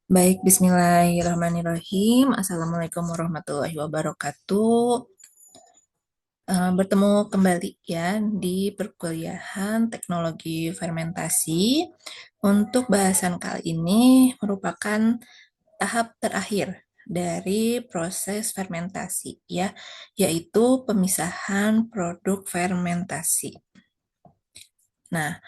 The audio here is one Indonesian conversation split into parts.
Baik, bismillahirrahmanirrahim. Assalamualaikum warahmatullahi wabarakatuh. Bertemu kembali ya di perkuliahan teknologi fermentasi. Untuk bahasan kali ini merupakan tahap terakhir dari proses fermentasi ya, yaitu pemisahan produk fermentasi. Nah,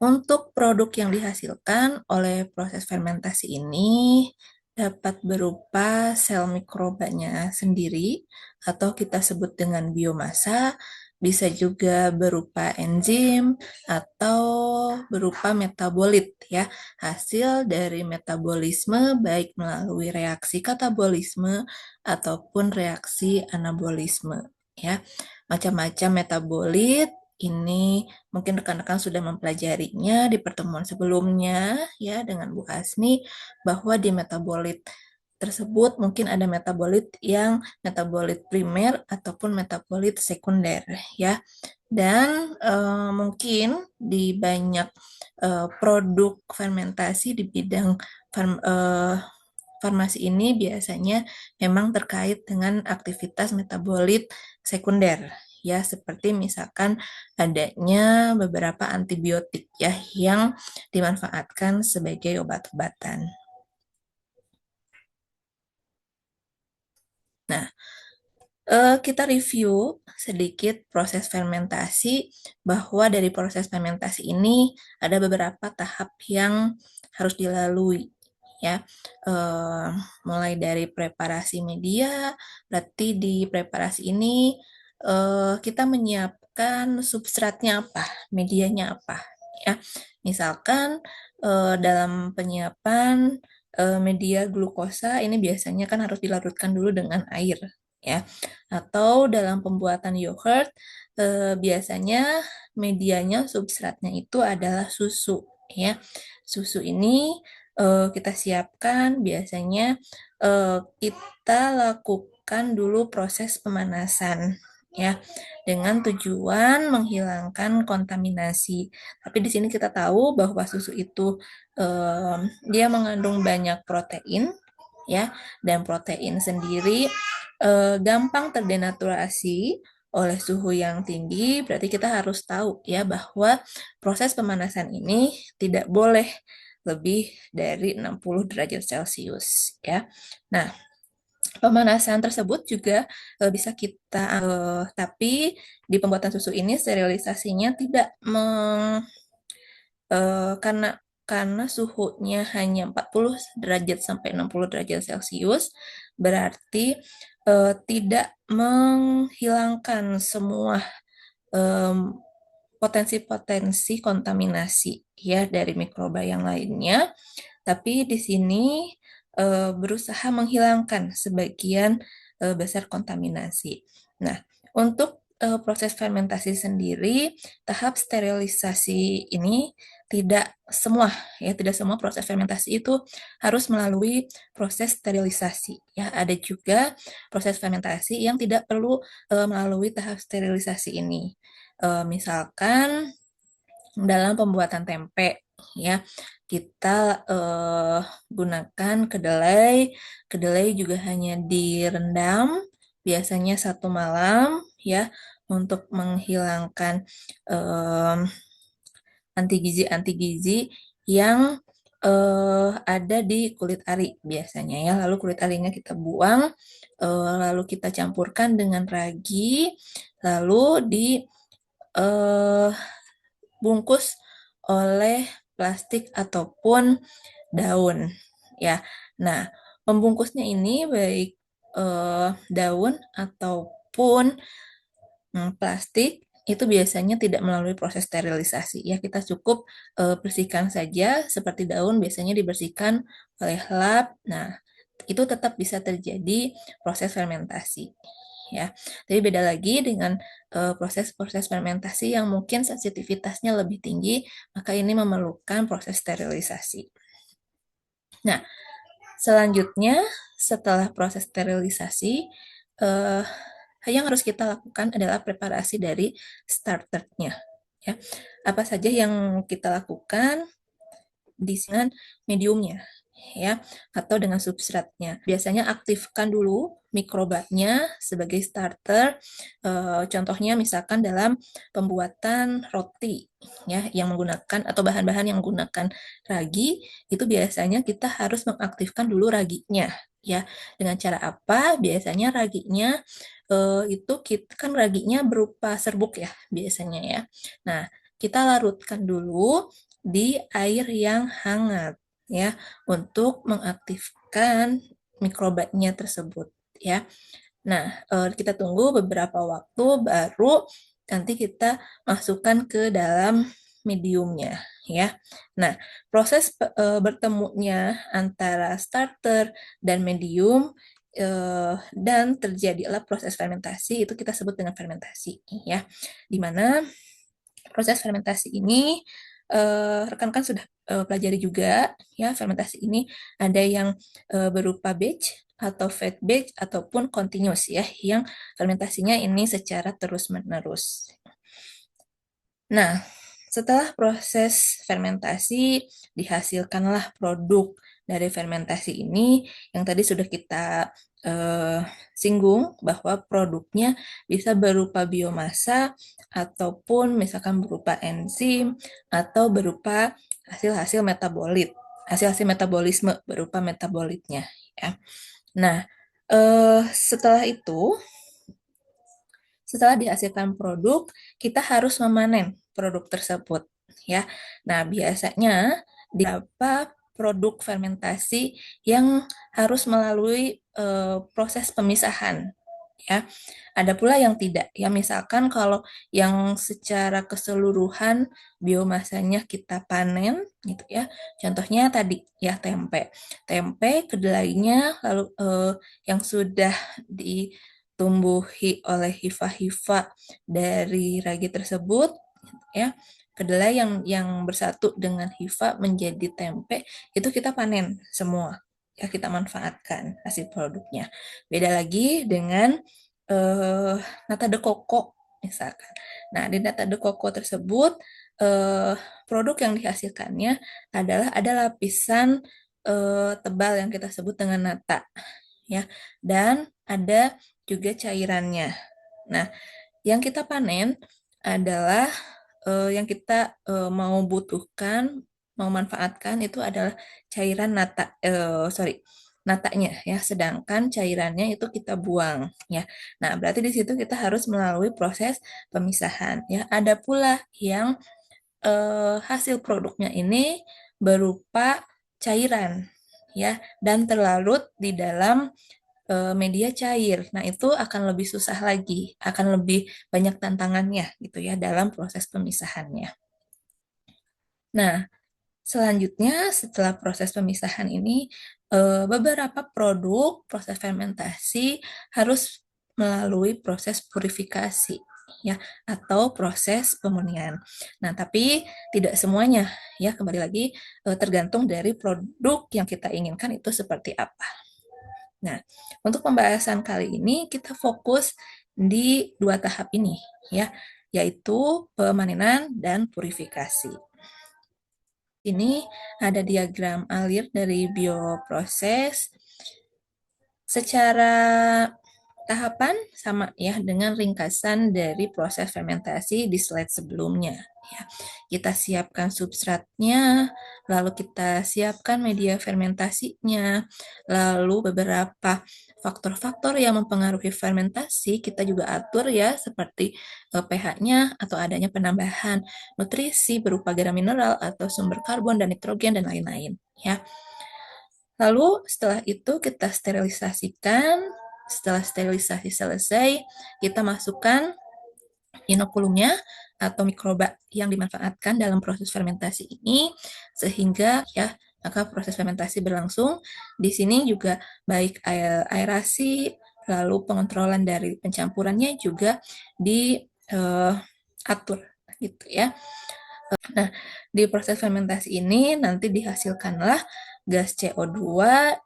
untuk produk yang dihasilkan oleh proses fermentasi ini dapat berupa sel mikrobanya sendiri atau kita sebut dengan biomasa, bisa juga berupa enzim atau berupa metabolit ya, hasil dari metabolisme baik melalui reaksi katabolisme ataupun reaksi anabolisme ya. Macam-macam metabolit ini mungkin rekan-rekan sudah mempelajarinya di pertemuan sebelumnya ya dengan Bu Hasni, bahwa di metabolit tersebut mungkin ada metabolit yang metabolit primer ataupun metabolit sekunder ya. Dan mungkin di banyak produk fermentasi di bidang farmasi ini biasanya memang terkait dengan aktivitas metabolit sekunder ya, seperti misalkan adanya beberapa antibiotik ya yang dimanfaatkan sebagai obat-obatan. Nah, kita review sedikit proses fermentasi, bahwa dari proses fermentasi ini ada beberapa tahap yang harus dilalui ya. Mulai dari preparasi media, berarti di preparasi ini kita menyiapkan substratnya apa, medianya apa ya. Misalkan dalam penyiapan media glukosa ini biasanya kan harus dilarutkan dulu dengan air ya. Atau dalam pembuatan yogurt biasanya medianya substratnya itu adalah susu ya. Susu ini kita siapkan biasanya kita lakukan dulu proses pemanasan ya, dengan tujuan menghilangkan kontaminasi. Tapi di sini kita tahu bahwa susu itu dia mengandung banyak protein ya, dan protein sendiri gampang terdenaturasi oleh suhu yang tinggi. Berarti kita harus tahu ya bahwa proses pemanasan ini tidak boleh lebih dari 60 derajat Celcius ya. Nah, pemanasan tersebut juga bisa kita tapi di pembuatan susu ini sterilisasinya tidak karena suhunya hanya 40 derajat sampai 60 derajat Celcius, berarti tidak menghilangkan semua potensi-potensi kontaminasi ya dari mikroba yang lainnya, tapi di sini berusaha menghilangkan sebagian besar kontaminasi. Nah, untuk proses fermentasi sendiri, tahap sterilisasi ini tidak semua ya, tidak semua proses fermentasi itu harus melalui proses sterilisasi ya. Ada juga proses fermentasi yang tidak perlu melalui tahap sterilisasi ini. Misalkan dalam pembuatan tempe ya, kita gunakan kedelai. Kedelai juga hanya direndam biasanya 1 malam ya, untuk menghilangkan anti-gizi yang ada di kulit ari biasanya ya. Lalu kulit arinya kita buang, lalu kita campurkan dengan ragi, lalu dibungkus oleh plastik ataupun daun ya. Nah, pembungkusnya ini baik daun ataupun plastik itu biasanya tidak melalui proses sterilisasi ya. Kita cukup bersihkan saja, seperti daun biasanya dibersihkan oleh lap. Nah, itu tetap bisa terjadi proses fermentasi ya. Tapi beda lagi dengan proses-proses fermentasi yang mungkin sensitivitasnya lebih tinggi, maka ini memerlukan proses sterilisasi. Nah, selanjutnya setelah proses sterilisasi, yang harus kita lakukan adalah preparasi dari starternya ya. Apa saja yang kita lakukan di sini mediumnya ya, atau dengan substratnya. Biasanya aktifkan dulu mikrobanya sebagai starter. Contohnya misalkan dalam pembuatan roti ya yang menggunakan atau bahan-bahan yang menggunakan ragi, itu biasanya kita harus mengaktifkan dulu raginya ya. Dengan cara apa? Biasanya raginya itu kita kan raginya berupa serbuk ya biasanya ya. Nah, kita larutkan dulu di air yang hangat ya untuk mengaktifkan mikrobanya tersebut ya. Nah, kita tunggu beberapa waktu baru nanti kita masukkan ke dalam mediumnya ya. Nah, proses bertemunya antara starter dan medium dan terjadilah proses fermentasi itu kita sebut dengan fermentasi ya. Di mana proses fermentasi ini rekan-rekan sudah pelajari juga ya fermentasi ini ada yang berupa batch atau fat batch ataupun continuous ya yang fermentasinya ini secara terus-menerus. Nah, setelah proses fermentasi dihasilkanlah produk dari fermentasi ini yang tadi sudah kita singgung bahwa produknya bisa berupa biomasa ataupun misalkan berupa enzim atau berupa hasil-hasil metabolit, hasil-hasil metabolisme berupa metabolitnya ya. Nah, setelah dihasilkan produk, kita harus memanen produk tersebut ya. Nah, biasanya di beberapa produk fermentasi yang harus melalui proses pemisahan ya. Ada pula yang tidak ya. Misalkan kalau yang secara keseluruhan biomasanya kita panen gitu ya. Contohnya tadi ya tempe. Tempe kedelainya lalu yang sudah ditumbuhi oleh hifa-hifa dari ragi tersebut ya. Kedelai yang bersatu dengan hifa menjadi tempe itu kita panen semua ya kita manfaatkan hasil produknya. Beda lagi dengan eh, nata de coco misalkan. Nah, di nata de coco tersebut eh, produk yang dihasilkannya adalah ada lapisan tebal yang kita sebut dengan nata ya dan ada juga cairannya. Nah, yang kita panen adalah yang kita mau butuhkan, mau manfaatkan itu adalah cairan nata, sorry, natanya ya, sedangkan cairannya itu kita buang ya. Nah, berarti di situ kita harus melalui proses pemisahan ya. Ada pula yang hasil produknya ini berupa cairan ya dan terlarut di dalam media cair. Nah, itu akan lebih susah lagi, akan lebih banyak tantangannya gitu ya dalam proses pemisahannya. Nah, selanjutnya setelah proses pemisahan ini beberapa produk proses fermentasi harus melalui proses purifikasi ya atau proses pemurnian. Nah, tapi tidak semuanya ya kembali lagi tergantung dari produk yang kita inginkan itu seperti apa. Nah, untuk pembahasan kali ini kita fokus di dua tahap ini ya, yaitu pemanenan dan purifikasi. Ini ada diagram alir dari bioproses. Secara tahapan sama ya dengan ringkasan dari proses fermentasi di slide sebelumnya. Ya, kita siapkan substratnya, lalu kita siapkan media fermentasinya, lalu beberapa faktor-faktor yang mempengaruhi fermentasi kita juga atur ya seperti pH-nya atau adanya penambahan nutrisi berupa garam mineral atau sumber karbon dan nitrogen dan lain-lain ya. Lalu setelah itu kita sterilisasikan. Setelah sterilisasi selesai, kita masukkan inokulumnya atau mikroba yang dimanfaatkan dalam proses fermentasi ini sehingga ya maka proses fermentasi berlangsung. Di sini juga baik aerasi lalu pengontrolan dari pencampurannya juga diatur gitu ya. Nah, di proses fermentasi ini nanti dihasilkanlah gas CO2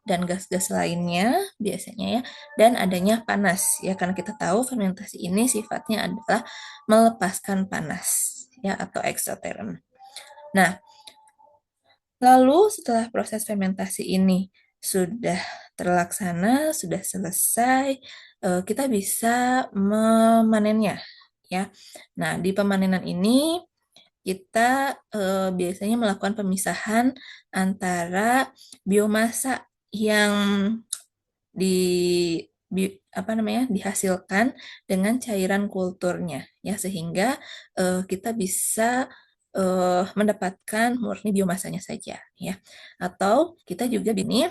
dan gas-gas lainnya biasanya ya, dan adanya panas ya karena kita tahu fermentasi ini sifatnya adalah melepaskan panas ya atau eksoterm. Nah, Lalu setelah proses fermentasi ini sudah terlaksana, sudah selesai, kita bisa memanennya, ya. Nah, di pemanenan ini kita biasanya melakukan pemisahan antara biomasa yang di apa namanya dihasilkan dengan cairan kulturnya, ya, sehingga kita bisa mendapatkan murni biomasanya saja, ya. Atau kita juga ini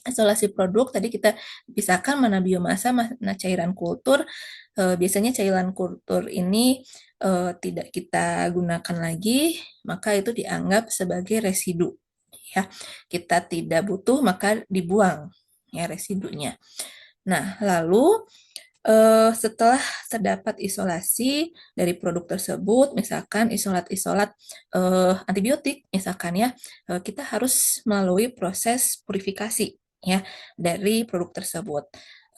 isolasi produk, tadi kita pisahkan mana biomasa, mana cairan kultur. Biasanya cairan kultur ini tidak kita gunakan lagi, maka itu dianggap sebagai residu. Ya, kita tidak butuh maka dibuang ya residunya. Nah, lalu setelah terdapat isolasi dari produk tersebut, misalkan isolat-isolat antibiotik, misalkan ya, kita harus melalui proses purifikasi ya dari produk tersebut.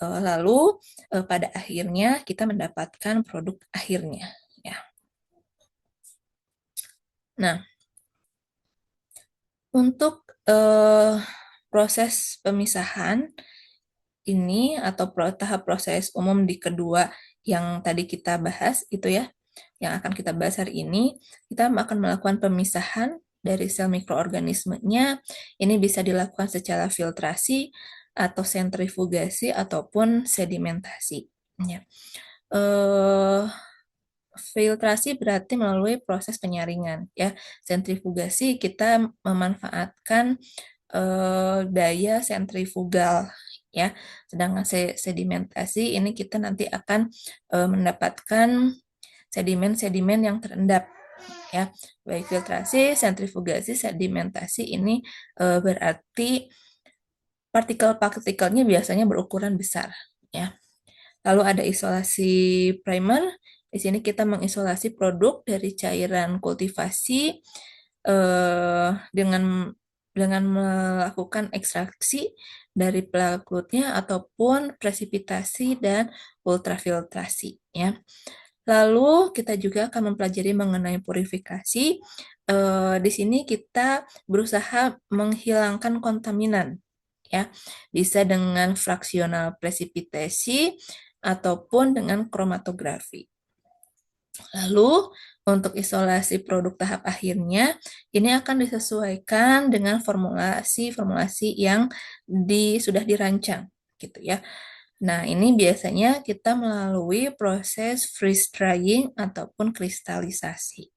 Lalu pada akhirnya kita mendapatkan produk akhirnya. Ya. Nah, untuk proses pemisahan ini atau tahap proses umum di kedua yang tadi kita bahas itu ya, yang akan kita bahas hari ini, kita akan melakukan pemisahan dari sel mikroorganismenya. Ini bisa dilakukan secara filtrasi atau sentrifugasi ataupun sedimentasi. Ya. Filtrasi berarti melalui proses penyaringan ya. Sentrifugasi kita memanfaatkan daya sentrifugal ya. Sedangkan sedimentasi ini kita nanti akan mendapatkan sedimen-sedimen yang terendap ya. Baik filtrasi, sentrifugasi, sedimentasi ini berarti partikel-partikelnya biasanya berukuran besar ya. Lalu ada isolasi primer. Di sini kita mengisolasi produk dari cairan kultivasi dengan melakukan ekstraksi dari pelakutnya ataupun presipitasi dan ultrafiltrasi ya. Lalu kita juga akan mempelajari mengenai purifikasi. Di sini kita berusaha menghilangkan kontaminan ya. Bisa dengan fraksional presipitasi ataupun dengan kromatografi. Lalu untuk isolasi produk tahap akhirnya ini akan disesuaikan dengan formulasi-formulasi yang sudah dirancang gitu ya. Nah, ini biasanya kita melalui proses freeze drying ataupun kristalisasi.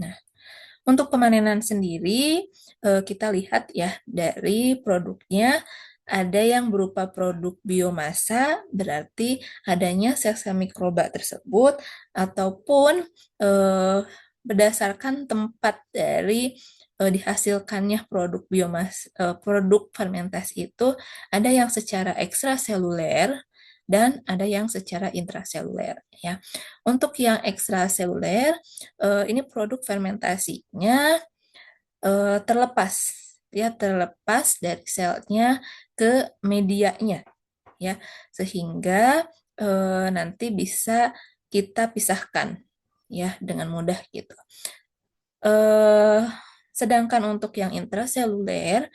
Nah, untuk pemanenan sendiri, kita lihat ya dari produknya ada yang berupa produk biomasa, berarti adanya sel-sel mikroba tersebut, ataupun berdasarkan tempat dari dihasilkannya produk biomas, produk fermentasi itu, ada yang secara ekstraseluler dan ada yang secara intraseluler ya. Untuk yang ekstraseluler ini produk fermentasinya terlepas ya, terlepas dari selnya ke medianya ya, sehingga nanti bisa kita pisahkan ya dengan mudah gitu. Sedangkan untuk yang intraseluler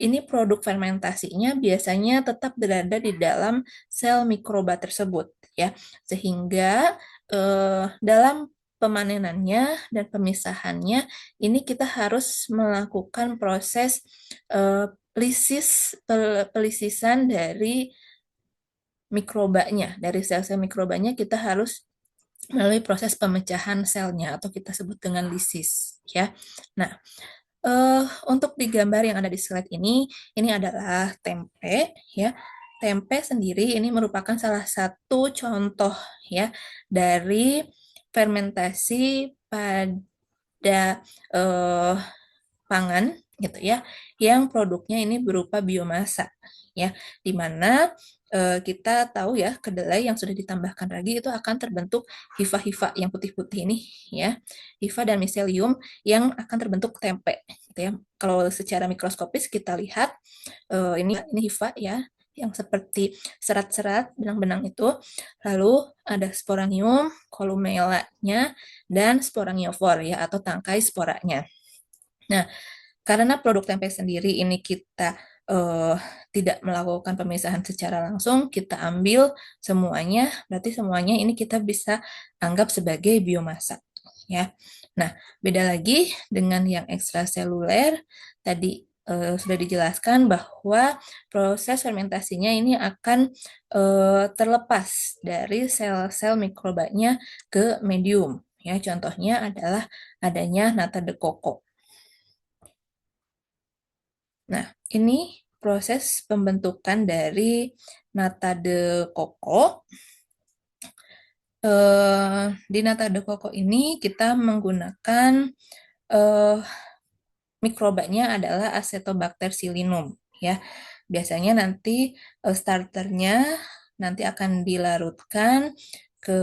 ini produk fermentasinya biasanya tetap berada di dalam sel mikroba tersebut ya, sehingga dalam pemanenannya dan pemisahannya ini kita harus melakukan proses pelisisan dari mikrobanya, dari sel-sel mikrobanya kita harus melalui proses pemecahan selnya atau kita sebut dengan lisis ya. Nah, untuk di gambar yang ada di slide ini adalah tempe ya. Tempe sendiri ini merupakan salah satu contoh ya dari fermentasi pada pangan gitu ya, yang produknya ini berupa biomasa ya, di mana kita tahu ya kedelai yang sudah ditambahkan ragi itu akan terbentuk hifa-hifa yang putih-putih ini ya, hifa dan miselium yang akan terbentuk tempe gitu ya. Kalau secara mikroskopis kita lihat ini hifa ya, yang seperti serat-serat benang-benang itu, lalu ada sporanium, columella-nya, dan sporangiofor ya atau tangkai sporanya. Nah, karena produk tempe sendiri ini kita eh, tidak melakukan pemisahan secara langsung, kita ambil semuanya, berarti semuanya ini kita bisa anggap sebagai biomasa. Ya, nah beda lagi dengan yang ekstraseluler tadi sudah dijelaskan bahwa proses fermentasinya ini akan terlepas dari sel-sel mikrobanya ke medium. Ya, contohnya adalah adanya nata de coco. Nah, ini proses pembentukan dari nata de coco. Di nata de coco ini kita menggunakan eh, mikrobanya adalah Acetobacter psilinum ya. Biasanya nanti starternya nanti akan dilarutkan ke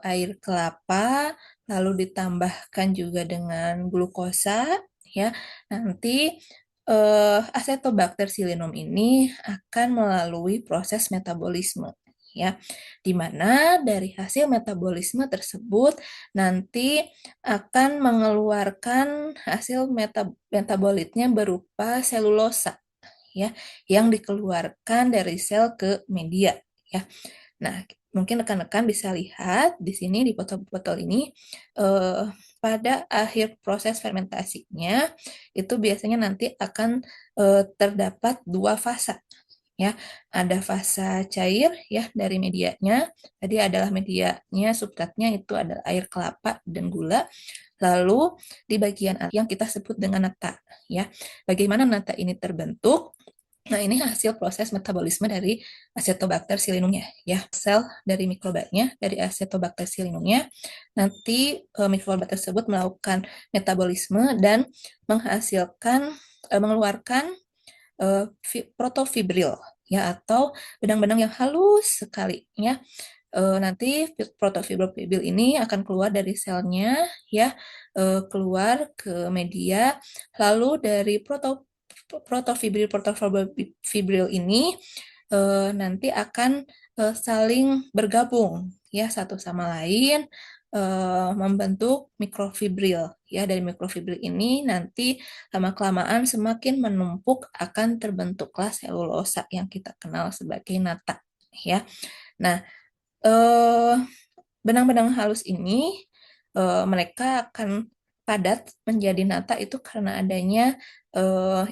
air kelapa lalu ditambahkan juga dengan glukosa ya. Nanti Acetobacter psilinum ini akan melalui proses metabolisme ya, di mana dari hasil metabolisme tersebut nanti akan mengeluarkan hasil metabolitnya berupa selulosa ya yang dikeluarkan dari sel ke media ya. Nah, mungkin rekan-rekan bisa lihat di sini di botol-botol ini eh, pada akhir proses fermentasinya itu biasanya nanti akan terdapat dua fasa ya. Ada fasa cair ya dari medianya. Tadi adalah medianya, substratnya itu adalah air kelapa dan gula. Lalu di bagian yang kita sebut dengan nata ya. Bagaimana nata ini terbentuk? Nah, ini hasil proses metabolisme dari Acetobacter psilinumnya ya. Sel dari mikrobanya, dari Acetobacter psilinumnya, nanti mikroba tersebut melakukan metabolisme dan menghasilkan mengeluarkan protofibril ya atau benang-benang yang halus sekali ya. Nanti protofibril ini akan keluar dari selnya ya, keluar ke media, lalu dari protofibril ini nanti akan saling bergabung ya satu sama lain membentuk mikrofibril ya. Dari mikrofibril ini nanti lama-kelamaan semakin menumpuk akan terbentuklah selulosa yang kita kenal sebagai nata ya. Nah, eh, benang-benang halus ini mereka akan padat menjadi nata itu karena adanya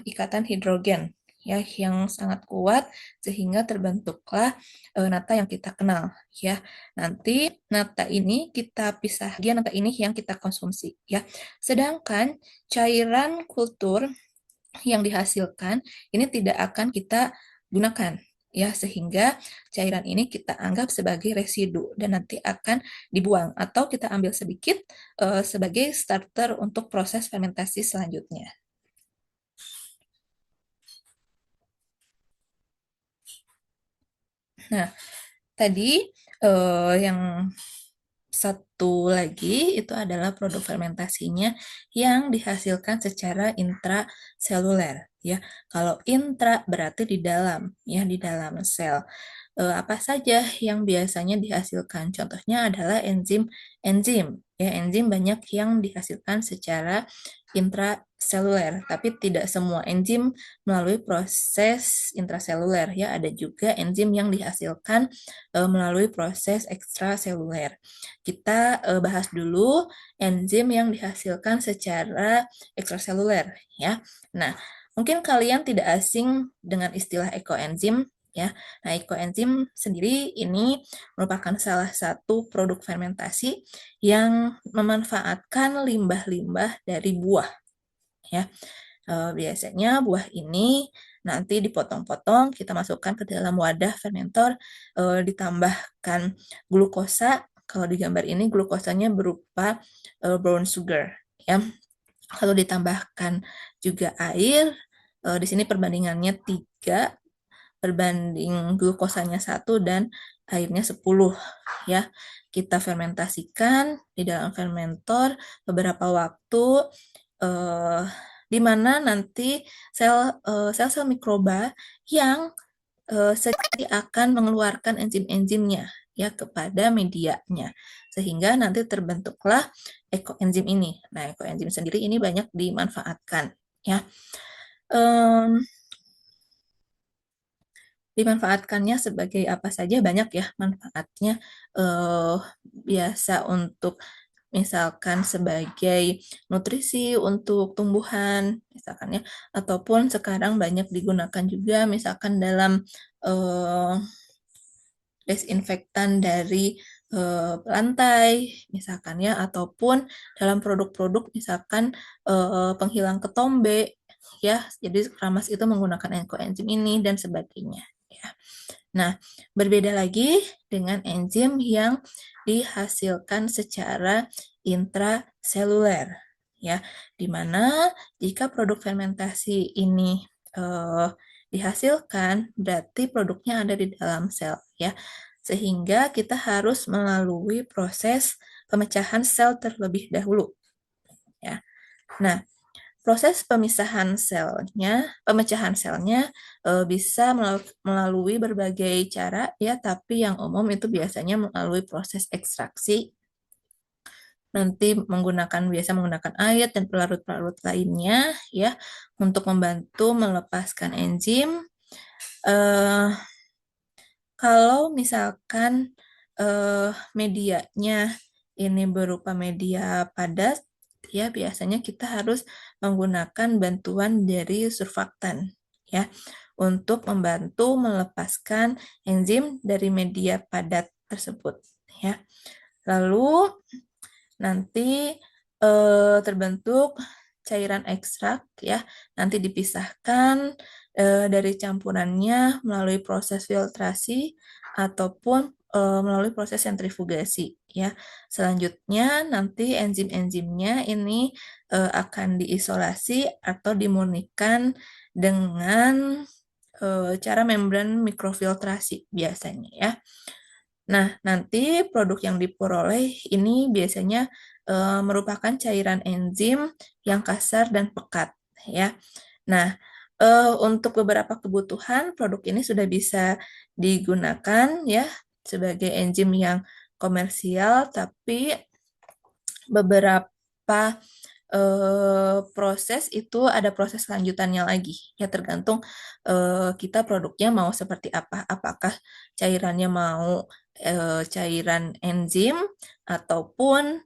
ikatan hidrogen ya yang sangat kuat sehingga terbentuklah nata yang kita kenal ya. Nanti nata ini kita pisah, dia nata ini yang kita konsumsi ya. Sedangkan cairan kultur yang dihasilkan ini tidak akan kita gunakan ya, sehingga cairan ini kita anggap sebagai residu dan nanti akan dibuang atau kita ambil sedikit sebagai starter untuk proses fermentasi selanjutnya. Nah, tadi yang satu lagi itu adalah produk fermentasinya yang dihasilkan secara intraseluler ya. Kalau intra berarti di dalam ya, di dalam sel. Apa saja yang biasanya dihasilkan? Contohnya adalah enzim. Ya, enzim banyak yang dihasilkan secara intraseluler, tapi tidak semua enzim melalui proses intraseluler ya. Ada juga enzim yang dihasilkan melalui proses ekstraseluler. Kita bahas dulu enzim yang dihasilkan secara ekstraseluler ya. Nah, mungkin kalian tidak asing dengan istilah ekoenzim ya. Nah, ekoenzim sendiri ini merupakan salah satu produk fermentasi yang memanfaatkan limbah-limbah dari buah ya. Biasanya buah ini nanti dipotong-potong, kita masukkan ke dalam wadah fermentor, ditambahkan glukosa. Kalau di gambar ini glukosanya berupa brown sugar ya. Lalu ditambahkan juga air. Di sini perbandingannya 3 berbanding glukosanya 1 dan airnya 10 ya. Kita fermentasikan di dalam fermentor beberapa waktu di mana nanti sel-sel mikroba yang akan mengeluarkan enzim-enzimnya ya kepada medianya, sehingga nanti terbentuklah ekoenzim ini. Nah, ekoenzim sendiri ini banyak dimanfaatkan ya. Em, Dimanfaatkannya sebagai apa saja banyak ya manfaatnya. eh, Biasa untuk misalkan sebagai nutrisi untuk tumbuhan misalkan ya, ataupun sekarang banyak digunakan juga misalkan dalam eh, desinfektan dari lantai misalkan ya, ataupun dalam produk-produk misalkan penghilang ketombe ya, jadi keramas itu menggunakan ekoenzim ini dan sebagainya ya. Nah, berbeda lagi dengan enzim yang dihasilkan secara intraseluler ya, di mana jika produk fermentasi ini eh, dihasilkan, berarti produknya ada di dalam sel ya. Sehingga kita harus melalui proses pemecahan sel terlebih dahulu ya. Nah, proses pemecahan selnya bisa melalui berbagai cara ya, tapi yang umum itu biasanya melalui proses ekstraksi. Nanti biasa menggunakan air dan pelarut-pelarut lainnya ya untuk membantu melepaskan enzim. Eh, Kalau misalkan medianya ini berupa media padat, ya biasanya kita harus menggunakan bantuan dari surfaktan ya untuk membantu melepaskan enzim dari media padat tersebut ya. Lalu nanti terbentuk cairan ekstrak ya, nanti dipisahkan dari campurannya melalui proses filtrasi ataupun melalui proses sentrifugasi ya. Selanjutnya nanti enzim-enzimnya ini akan diisolasi atau dimurnikan dengan cara membran mikrofiltrasi biasanya ya. Nah, nanti produk yang diperoleh ini biasanya merupakan cairan enzim yang kasar dan pekat ya. Nah, untuk beberapa kebutuhan produk ini sudah bisa digunakan ya sebagai enzim yang komersial, tapi beberapa proses itu ada proses lanjutannya lagi ya, tergantung kita produknya mau seperti apa, apakah cairannya mau cairan enzim ataupun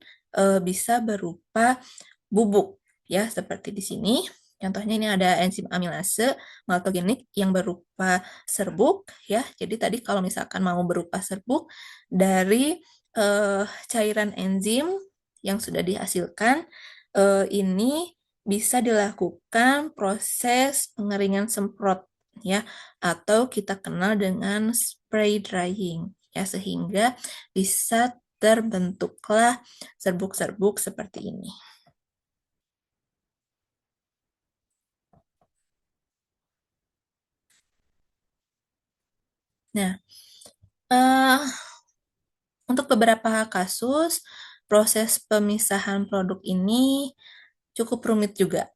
bisa berupa bubuk ya, seperti di sini contohnya ini ada enzim amilase maltogenik yang berupa serbuk ya. Jadi tadi kalau misalkan mau berupa serbuk dari cairan enzim yang sudah dihasilkan, ini bisa dilakukan proses pengeringan semprot ya, atau kita kenal dengan spray drying ya, sehingga bisa terbentuklah serbuk-serbuk seperti ini. Nah, eh, untuk beberapa kasus proses pemisahan produk ini cukup rumit juga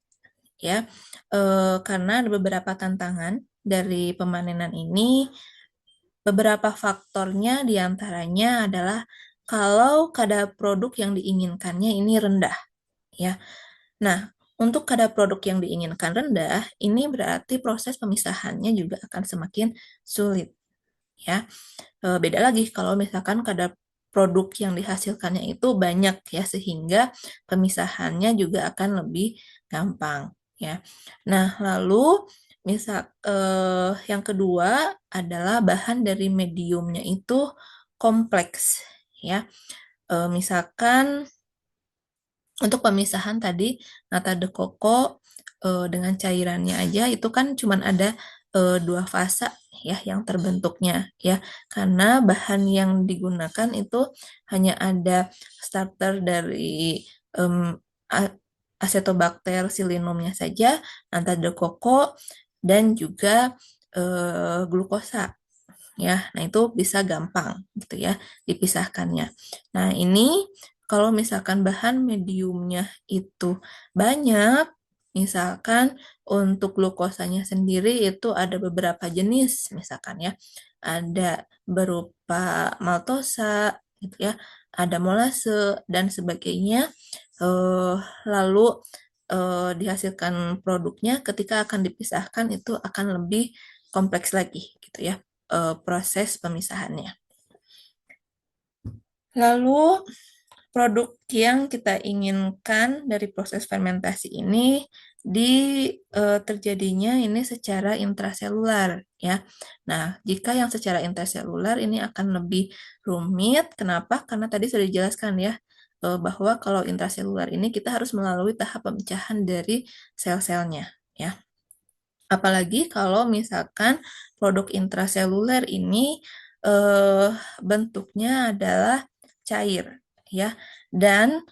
ya, karena ada beberapa tantangan dari pemanenan ini. Beberapa faktornya diantaranya adalah kalau kadar produk yang diinginkannya ini rendah ya. Nah, untuk kadar produk yang diinginkan rendah, ini berarti proses pemisahannya juga akan semakin sulit ya. Beda lagi kalau misalkan kadar produk yang dihasilkannya itu banyak ya, sehingga pemisahannya juga akan lebih gampang ya. Nah, lalu yang kedua adalah bahan dari mediumnya itu kompleks ya. Misalkan untuk pemisahan tadi nata de coco dengan cairannya aja itu kan cuman ada dua fasa ya yang terbentuknya ya, karena bahan yang digunakan itu hanya ada starter dari em, a- Acetobacter psilinumnya saja, nata de coco, dan juga glukosa ya. Nah, itu bisa gampang gitu ya dipisahkannya. Nah, ini kalau misalkan bahan mediumnya itu banyak, misalkan Untuk glukosanya sendiri itu ada beberapa jenis, misalkan ya, ada berupa maltosa, gitu ya, ada molase dan sebagainya. Eh, Lalu dihasilkan produknya ketika akan dipisahkan itu akan lebih kompleks lagi, gitu ya, proses pemisahannya. Lalu produk yang kita inginkan dari proses fermentasi ini terjadinya ini secara intraselular ya. Nah, jika yang secara intraselular ini akan lebih rumit. Kenapa? Karena tadi sudah dijelaskan ya bahwa kalau intraselular ini kita harus melalui tahap pemecahan dari sel-selnya ya. Apalagi kalau misalkan produk intraseluler ini eh, bentuknya adalah cair, ya, dan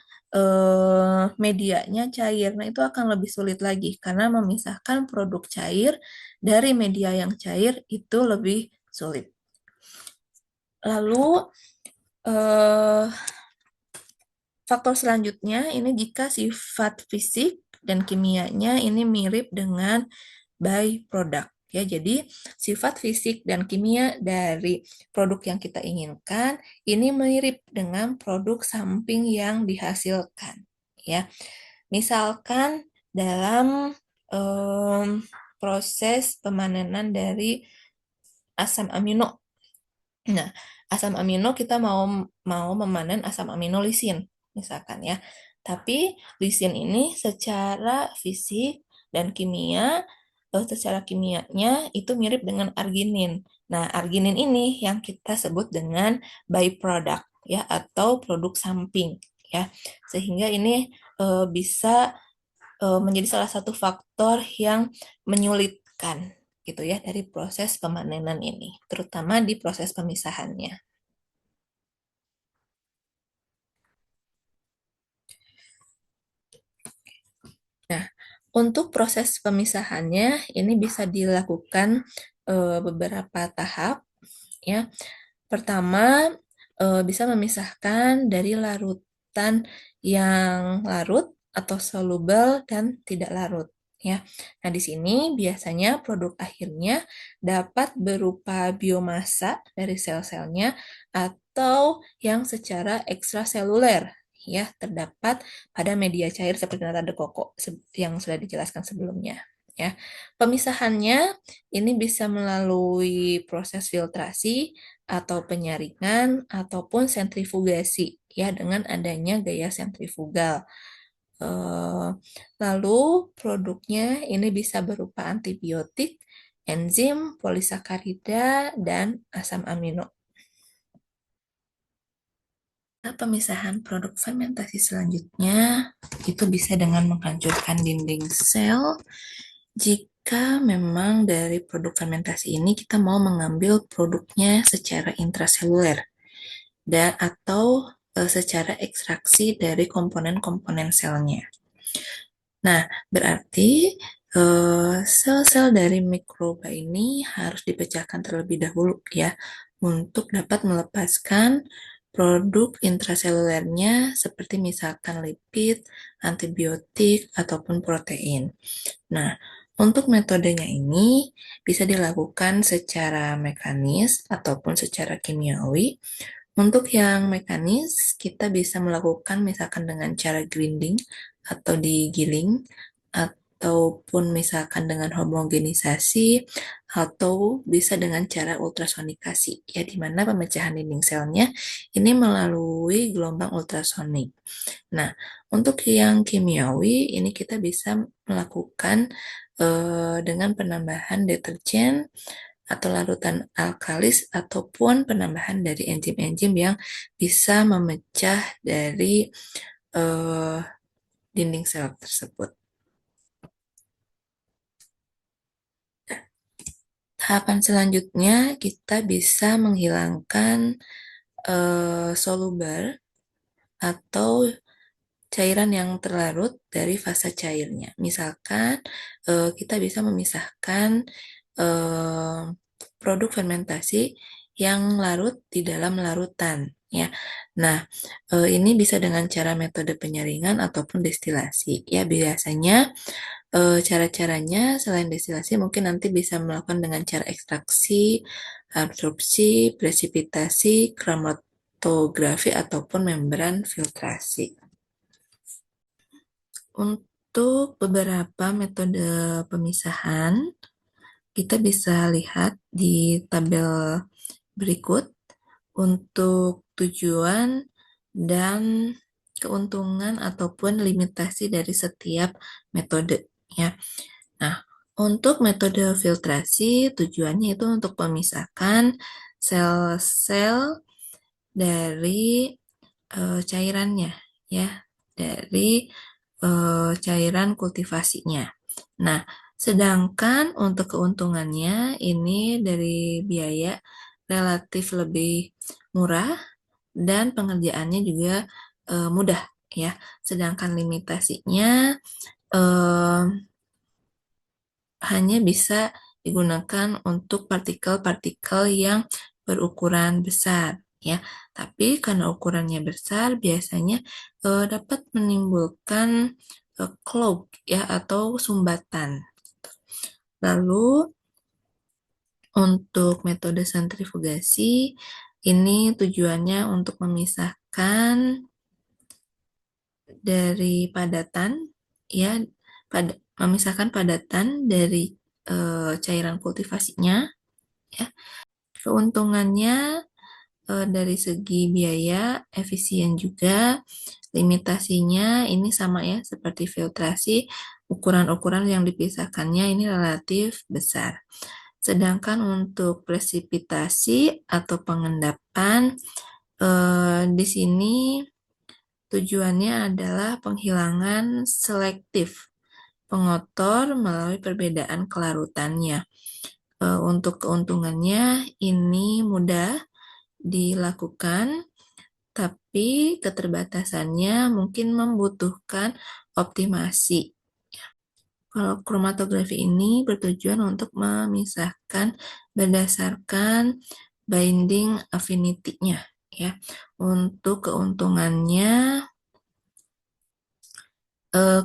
medianya cair. Nah, itu akan lebih sulit lagi karena memisahkan produk cair dari media yang cair itu lebih sulit. Lalu eh, faktor selanjutnya ini jika sifat fisik dan kimianya ini mirip dengan byproduct ya. Jadi sifat fisik dan kimia dari produk yang kita inginkan ini mirip dengan produk samping yang dihasilkan ya. Misalkan dalam proses pemanenan dari asam amino. Nah, asam amino kita mau mau memanen asam amino lisin, misalkan ya. Tapi lisin ini secara fisik dan kimia, secara kimianya itu mirip dengan arginin. Nah, arginin ini yang kita sebut dengan byproduct ya atau produk samping ya. Sehingga ini bisa menjadi salah satu faktor yang menyulitkan gitu ya dari proses pemanenan ini, terutama di proses pemisahannya. Nah, untuk proses pemisahannya ini bisa dilakukan beberapa tahap ya. Pertama, bisa memisahkan dari larutan yang larut atau soluble dan tidak larut ya. Nah, di sini biasanya produk akhirnya dapat berupa biomasa dari sel-selnya atau yang secara ekstraseluler ya terdapat pada media cair seperti nata de coco yang sudah dijelaskan sebelumnya ya. Pemisahannya ini bisa melalui proses filtrasi atau penyaringan ataupun sentrifugasi ya dengan adanya gaya sentrifugal. Eh, Lalu produknya ini bisa berupa antibiotik, enzim, polisakarida, dan asam amino. Nah, pemisahan produk fermentasi selanjutnya itu bisa dengan menghancurkan dinding sel jika memang dari produk fermentasi ini kita mau mengambil produknya secara intraseluler dan atau secara ekstraksi dari komponen-komponen selnya. Nah, berarti sel-sel dari mikroba ini harus dipecahkan terlebih dahulu ya untuk dapat melepaskan produk intraselulernya seperti misalkan lipid, antibiotik, ataupun protein. Nah, untuk metodenya ini bisa dilakukan secara mekanis ataupun secara kimiawi. Untuk yang mekanis, kita bisa melakukan misalkan dengan cara grinding atau digiling, ataupun misalkan dengan homogenisasi, atau bisa dengan cara ultrasonikasi, ya di mana pemecahan dinding selnya ini melalui gelombang ultrasonik. Nah, untuk yang kimiawi, ini kita bisa melakukan dengan penambahan deterjen atau larutan alkalis ataupun penambahan dari enzim-enzim yang bisa memecah dari eh, dinding sel tersebut. Tahapan selanjutnya kita bisa menghilangkan soluber atau cairan yang terlarut dari fasa cairnya. Misalkan kita bisa memisahkan produk fermentasi yang larut di dalam larutan ya. Nah, ini bisa dengan cara metode penyaringan ataupun destilasi. Ya, biasanya cara-caranya selain destilasi mungkin nanti bisa melakukan dengan cara ekstraksi, absorpsi, presipitasi, kromatografi ataupun membran filtrasi. Untuk beberapa metode pemisahan, kita bisa lihat di tabel berikut untuk tujuan dan keuntungan ataupun limitasi dari setiap metode, ya. Nah, untuk metode filtrasi tujuannya itu untuk memisahkan sel-sel dari cairannya, ya, dari cairan kultivasinya. Nah, sedangkan untuk keuntungannya ini dari biaya relatif lebih murah dan pengerjaannya juga mudah, ya. Sedangkan limitasinya eh, hanya bisa digunakan untuk partikel-partikel yang berukuran besar, ya. Tapi karena ukurannya besar, biasanya dapat menimbulkan clog, ya, atau sumbatan. Lalu untuk metode sentrifugasi ini tujuannya untuk memisahkan dari padatan, ya, memisahkan padatan dari cairan kultivasinya, ya. Keuntungannya dari segi biaya, efisien juga. Limitasinya ini sama, ya, seperti filtrasi, ukuran-ukuran yang dipisahkannya ini relatif besar. Sedangkan untuk presipitasi atau pengendapan, di sini tujuannya adalah penghilangan selektif pengotor melalui perbedaan kelarutannya. Untuk keuntungannya ini mudah dilakukan, tapi keterbatasannya mungkin membutuhkan optimasi. Kalau kromatografi ini bertujuan untuk memisahkan berdasarkan binding affinity-nya, ya. Untuk keuntungannya,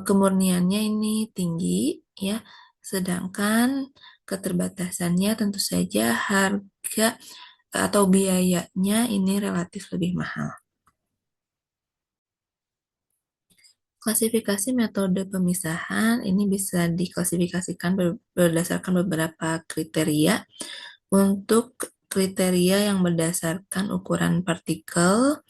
kemurniannya ini tinggi, ya. Sedangkan keterbatasannya tentu saja harga atau biayanya ini relatif lebih mahal. Klasifikasi metode pemisahan ini bisa diklasifikasikan berdasarkan beberapa kriteria. Untuk kriteria yang berdasarkan ukuran partikel,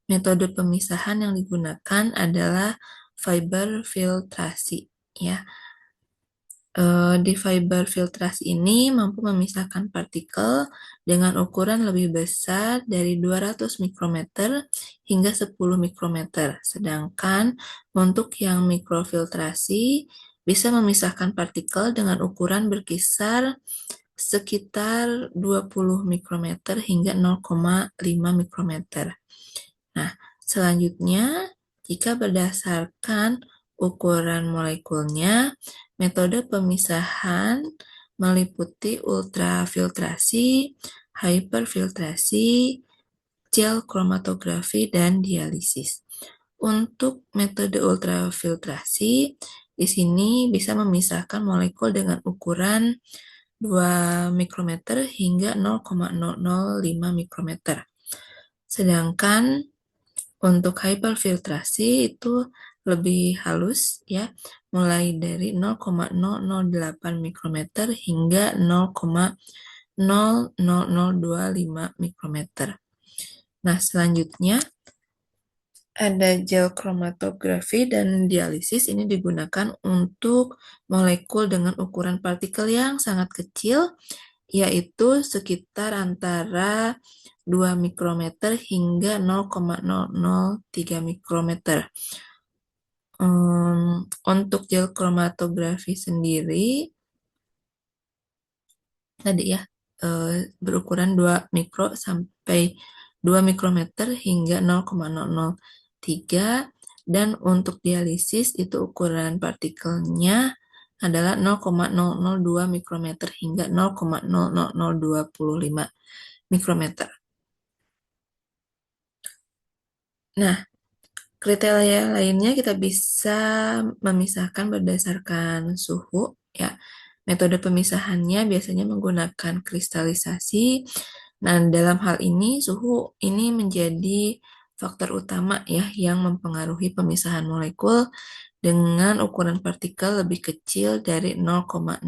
metode pemisahan yang digunakan adalah fiber filtrasi, ya. Di fiber filtrasi ini mampu memisahkan partikel dengan ukuran lebih besar dari 200 mikrometer hingga 10 mikrometer. Sedangkan untuk yang mikrofiltrasi bisa memisahkan partikel dengan ukuran berkisar sekitar 20 mikrometer hingga 0,5 mikrometer. Nah, selanjutnya, jika berdasarkan ukuran molekulnya, metode pemisahan meliputi ultrafiltrasi, hyperfiltrasi, gel kromatografi, dan dialisis. Untuk metode ultrafiltrasi, di sini bisa memisahkan molekul dengan ukuran 2 mikrometer hingga 0,005 mikrometer. Sedangkan untuk hyperfiltrasi itu lebih halus, ya, mulai dari 0,008 mikrometer hingga 0,00025 mikrometer. Nah, selanjutnya ada gel kromatografi dan dialisis. Ini digunakan untuk molekul dengan ukuran partikel yang sangat kecil, yaitu sekitar antara 2 mikrometer hingga 0,003 mikrometer. Untuk gel kromatografi sendiri, tadi, ya, berukuran 2 mikro sampai 2 mikrometer hingga 0,003, dan untuk dialisis itu ukuran partikelnya adalah 0,002 mikrometer hingga 0,00025 mikrometer. Nah, kriteria lainnya kita bisa memisahkan berdasarkan suhu, ya. Metode pemisahannya biasanya menggunakan kristalisasi. Nah, dalam hal ini suhu ini menjadi faktor utama ya yang mempengaruhi pemisahan molekul dengan ukuran partikel lebih kecil dari 0,0002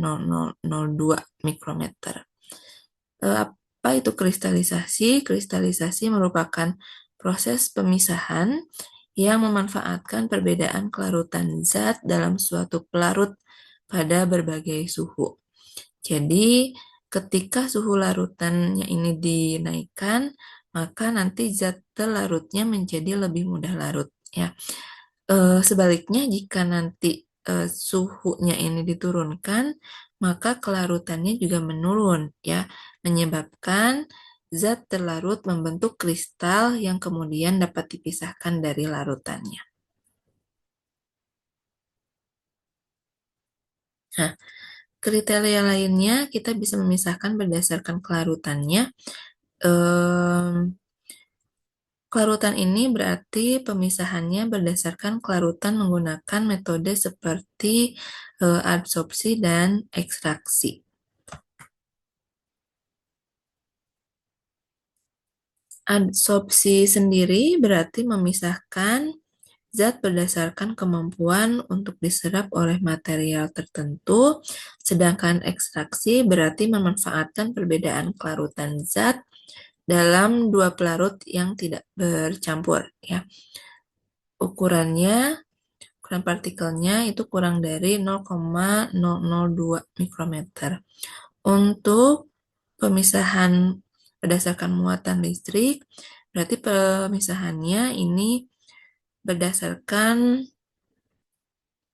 mikrometer. Apa itu kristalisasi? Kristalisasi merupakan proses pemisahan yang memanfaatkan perbedaan kelarutan zat dalam suatu pelarut pada berbagai suhu. Jadi, ketika suhu larutannya ini dinaikkan, maka nanti zat larutnya menjadi lebih mudah larut, ya. Sebaliknya, jika nanti suhunya ini diturunkan, maka kelarutannya juga menurun, ya, menyebabkan zat terlarut membentuk kristal yang kemudian dapat dipisahkan dari larutannya. Nah, kriteria lainnya kita bisa memisahkan berdasarkan kelarutannya. Kelarutan ini berarti pemisahannya berdasarkan kelarutan menggunakan metode seperti adsorpsi dan ekstraksi. Adsorpsi sendiri berarti memisahkan zat berdasarkan kemampuan untuk diserap oleh material tertentu, sedangkan ekstraksi berarti memanfaatkan perbedaan kelarutan zat dalam dua pelarut yang tidak bercampur, ya. Ukurannya, ukuran partikelnya itu kurang dari 0,002 mikrometer. Untuk pemisahan berdasarkan muatan listrik, berarti pemisahannya ini berdasarkan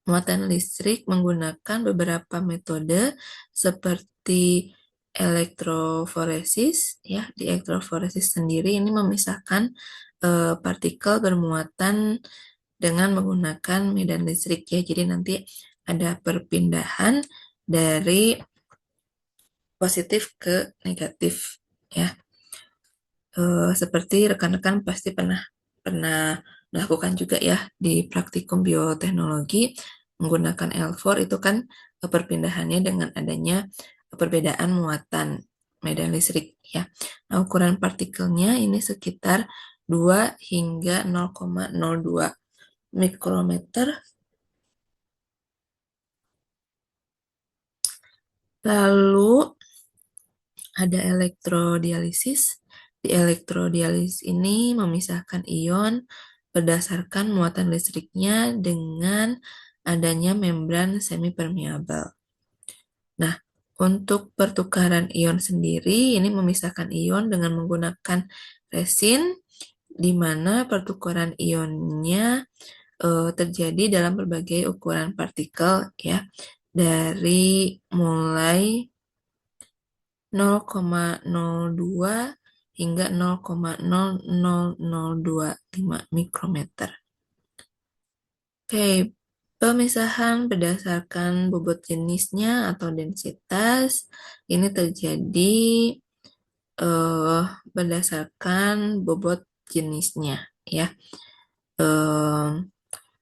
muatan listrik menggunakan beberapa metode seperti elektroforesis, ya. Di elektroforesis sendiri ini memisahkan partikel bermuatan dengan menggunakan medan listrik, ya. Jadi nanti ada perpindahan dari positif ke negatif, ya. Seperti rekan-rekan pasti pernah pernah melakukan juga ya di praktikum bioteknologi menggunakan L4 itu kan perpindahannya dengan adanya perbedaan muatan medan listrik, ya. Nah, ukuran partikelnya ini sekitar 2 hingga 0,02 mikrometer. Lalu ada elektrodialisis. Di elektrodialisis ini memisahkan ion berdasarkan muatan listriknya dengan adanya membran semipermeabel. Nah, untuk pertukaran ion sendiri, ini memisahkan ion dengan menggunakan resin, di mana pertukaran ionnya terjadi dalam berbagai ukuran partikel, ya, dari mulai 0,02 hingga 0,00025 mikrometer. Oke, pemisahan berdasarkan bobot jenisnya atau densitas ini terjadi berdasarkan bobot jenisnya, ya.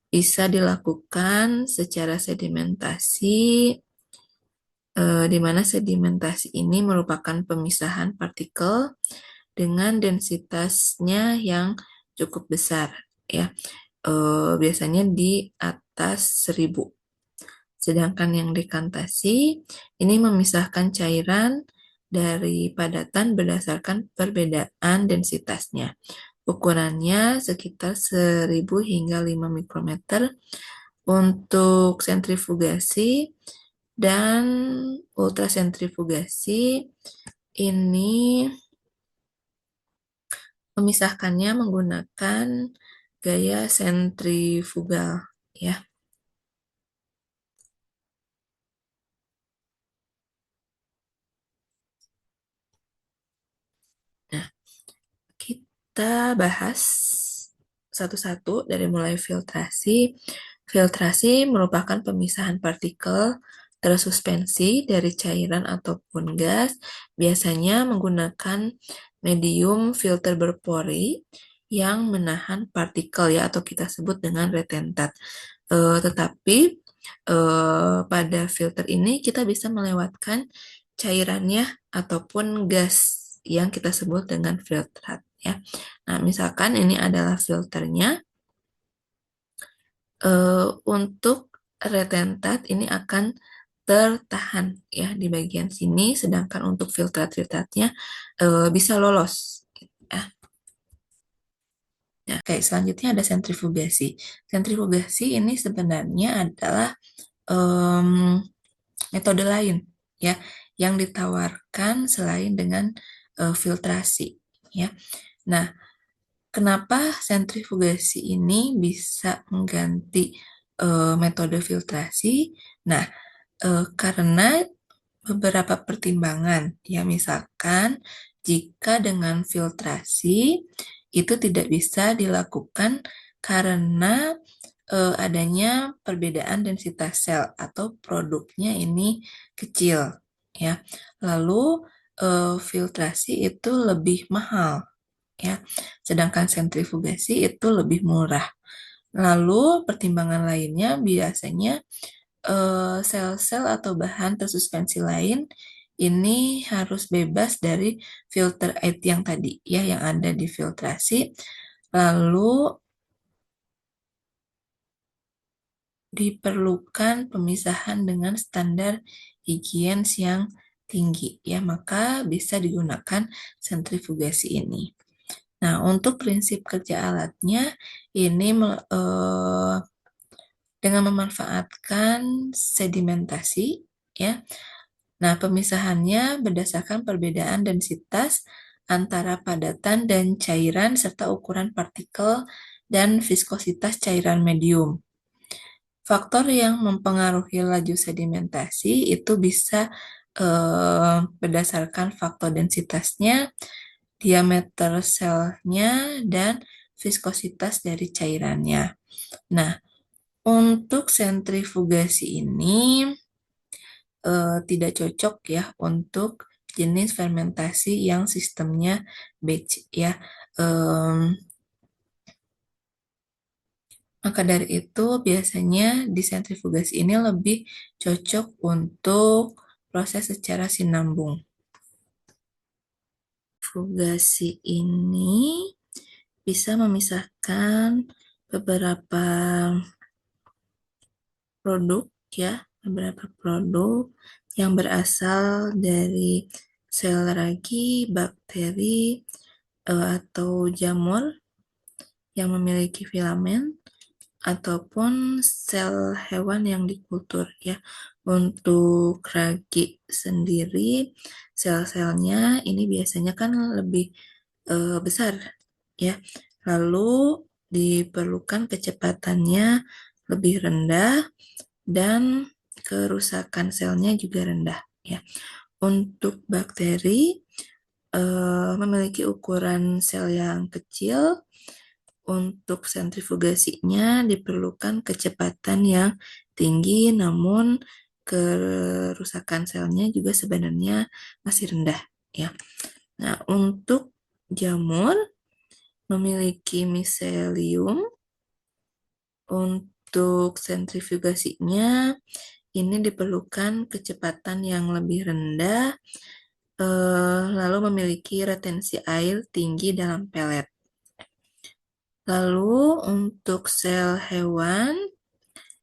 Bisa dilakukan secara sedimentasi, di mana sedimentasi ini merupakan pemisahan partikel dengan densitasnya yang cukup besar, ya. Biasanya di atas 1000. Sedangkan yang dekantasi ini memisahkan cairan dari padatan berdasarkan perbedaan densitasnya. Ukurannya sekitar 1000 hingga 5 mikrometer. Untuk sentrifugasi dan ultrasentrifugasi ini memisahkannya menggunakan gaya sentrifugal, ya. Nah, kita bahas satu-satu dari mulai filtrasi. Filtrasi merupakan pemisahan partikel tersuspensi dari cairan ataupun gas, biasanya menggunakan medium filter berpori yang menahan partikel ya, atau kita sebut dengan retentat. Tetapi pada filter ini kita bisa melewatkan cairannya ataupun gas yang kita sebut dengan filtrat ya. Nah, misalkan ini adalah filternya. Untuk retentat ini akan tertahan ya di bagian sini, sedangkan untuk filtrat-filtratnya bisa lolos. Ya. Nah, oke, selanjutnya ada sentrifugasi. Sentrifugasi ini sebenarnya adalah metode lain ya yang ditawarkan selain dengan filtrasi ya. Nah, kenapa sentrifugasi ini bisa mengganti metode filtrasi? Nah, karena beberapa pertimbangan, ya misalkan jika dengan filtrasi itu tidak bisa dilakukan karena adanya perbedaan densitas sel atau produknya ini kecil, ya. Lalu filtrasi itu lebih mahal, ya. Sedangkan sentrifugasi itu lebih murah. Lalu pertimbangan lainnya biasanya sel-sel atau bahan tersuspensi lain ini harus bebas dari filter aid yang tadi ya yang ada di filtrasi. Lalu diperlukan pemisahan dengan standar higien yang tinggi ya, maka bisa digunakan sentrifugasi ini. Nah, untuk prinsip kerja alatnya ini dengan memanfaatkan sedimentasi ya. Nah, pemisahannya berdasarkan perbedaan densitas antara padatan dan cairan serta ukuran partikel dan viskositas cairan medium. Faktor yang mempengaruhi laju sedimentasi itu bisa berdasarkan faktor densitasnya, diameter selnya, dan viskositas dari cairannya. Nah, untuk sentrifugasi ini tidak cocok ya untuk jenis fermentasi yang sistemnya batch ya. Maka dari itu biasanya disentrifugasi ini lebih cocok untuk proses secara sinambung. Fugasi ini bisa memisahkan beberapa produk ya, beberapa produk yang berasal dari sel ragi, bakteri, atau jamur yang memiliki filamen ataupun sel hewan yang dikultur ya. Untuk ragi sendiri sel-selnya ini biasanya kan lebih besar ya. Lalu diperlukan kecepatannya lebih rendah dan kerusakan selnya juga rendah ya. Untuk bakteri memiliki ukuran sel yang kecil. Untuk sentrifugasinya diperlukan kecepatan yang tinggi, namun kerusakan selnya juga sebenarnya masih rendah ya. Nah, untuk jamur memiliki miselium. Untuk sentrifugasinya ini diperlukan kecepatan yang lebih rendah, lalu memiliki retensi air tinggi dalam pelet. Lalu untuk sel hewan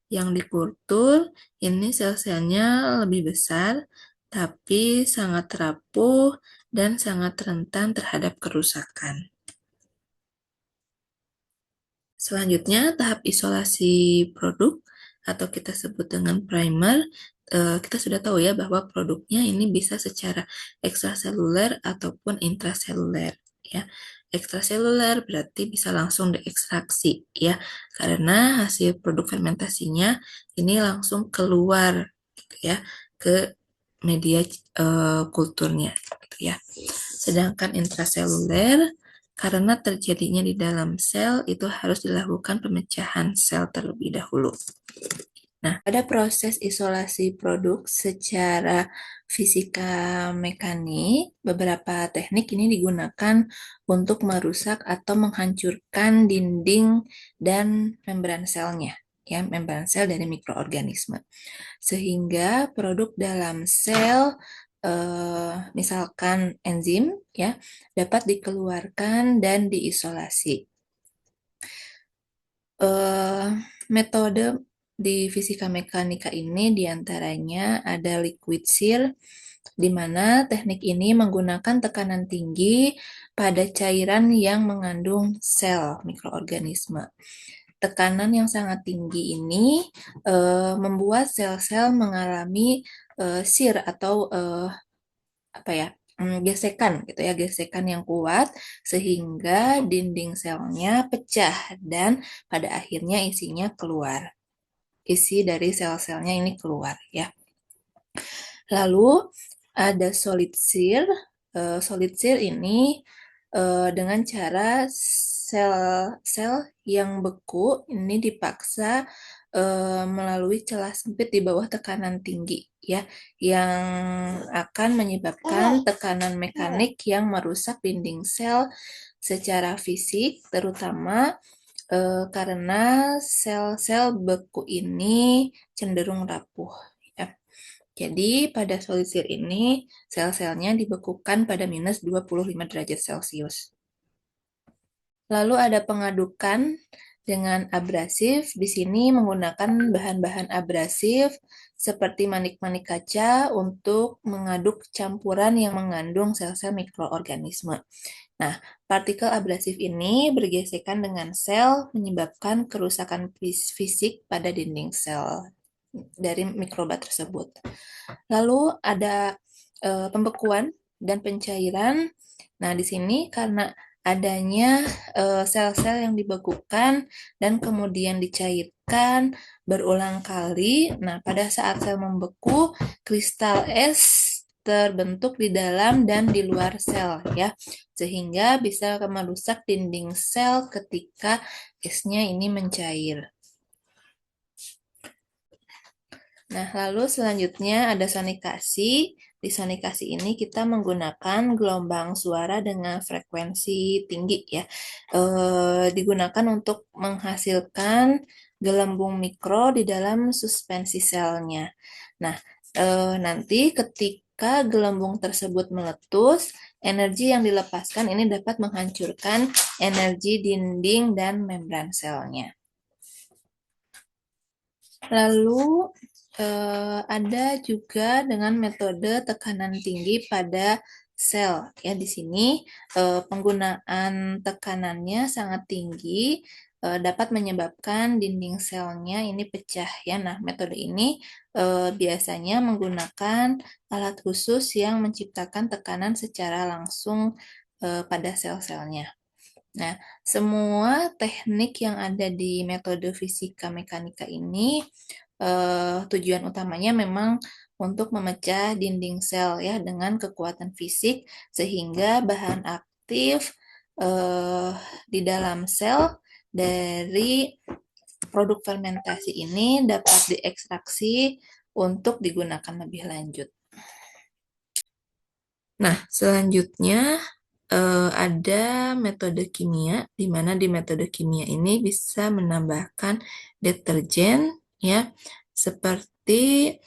yang dikultur, ini sel-selnya lebih besar, tapi sangat rapuh dan sangat rentan terhadap kerusakan. Selanjutnya, tahap isolasi produk atau kita sebut dengan primer. Kita sudah tahu ya bahwa produknya ini bisa secara ekstraseluler ataupun intraseluler ya. Ekstraseluler berarti bisa langsung diekstraksi ya, karena hasil produk fermentasinya ini langsung keluar gitu ya ke media kulturnya gitu ya. Sedangkan intraseluler karena terjadinya di dalam sel itu harus dilakukan pemecahan sel terlebih dahulu. Nah, pada proses isolasi produk secara fisika mekanik, beberapa teknik ini digunakan untuk merusak atau menghancurkan dinding dan membran selnya, ya, membran sel dari mikroorganisme. Sehingga produk dalam sel, misalkan enzim, ya, dapat dikeluarkan dan diisolasi. eh Metode di fisika mekanika ini diantaranya ada liquid shear, di mana teknik ini menggunakan tekanan tinggi pada cairan yang mengandung sel mikroorganisme. Tekanan yang sangat tinggi ini membuat sel-sel mengalami shear atau apa ya, gesekan gitu ya, gesekan yang kuat sehingga dinding selnya pecah dan pada akhirnya isinya keluar. Isi dari sel-selnya ini keluar ya. Lalu ada solid sear. Solid sear ini dengan cara sel-sel yang beku ini dipaksa melalui celah sempit di bawah tekanan tinggi ya, yang akan menyebabkan tekanan mekanik yang merusak dinding sel secara fisik, terutama karena sel-sel beku ini cenderung rapuh ya. Jadi pada solid sear ini sel-selnya dibekukan pada minus 25 derajat Celcius. Lalu ada pengadukan dengan abrasif. Di sini menggunakan bahan-bahan abrasif seperti manik-manik kaca untuk mengaduk campuran yang mengandung sel-sel mikroorganisme. Nah, partikel abrasif ini bergesekan dengan sel menyebabkan kerusakan fisik pada dinding sel dari mikroba tersebut. Lalu ada pembekuan dan pencairan. Nah, di sini karena adanya sel-sel yang dibekukan dan kemudian dicairkan berulang kali. Nah, pada saat sel membeku, kristal es terbentuk di dalam dan di luar sel ya. Sehingga bisa merusak dinding sel ketika esnya ini mencair. Nah, lalu selanjutnya ada sonikasi. Di sonikasi ini kita menggunakan gelombang suara dengan frekuensi tinggi ya. Digunakan untuk menghasilkan gelembung mikro di dalam suspensi selnya. Nah, nanti ketika gelembung tersebut meletus, energi yang dilepaskan ini dapat menghancurkan energi dinding dan membran selnya. Lalu ada juga dengan metode tekanan tinggi pada sel. Ya, di sini penggunaan tekanannya sangat tinggi dapat menyebabkan dinding selnya ini pecah ya. Nah, metode ini biasanya menggunakan alat khusus yang menciptakan tekanan secara langsung pada sel-selnya. Nah, semua teknik yang ada di metode fisika mekanika ini tujuan utamanya memang untuk memecah dinding sel ya dengan kekuatan fisik sehingga bahan aktif di dalam sel dari produk fermentasi ini dapat diekstraksi untuk digunakan lebih lanjut. Nah, selanjutnya ada metode kimia, di mana di metode kimia ini bisa menambahkan deterjen, ya, seperti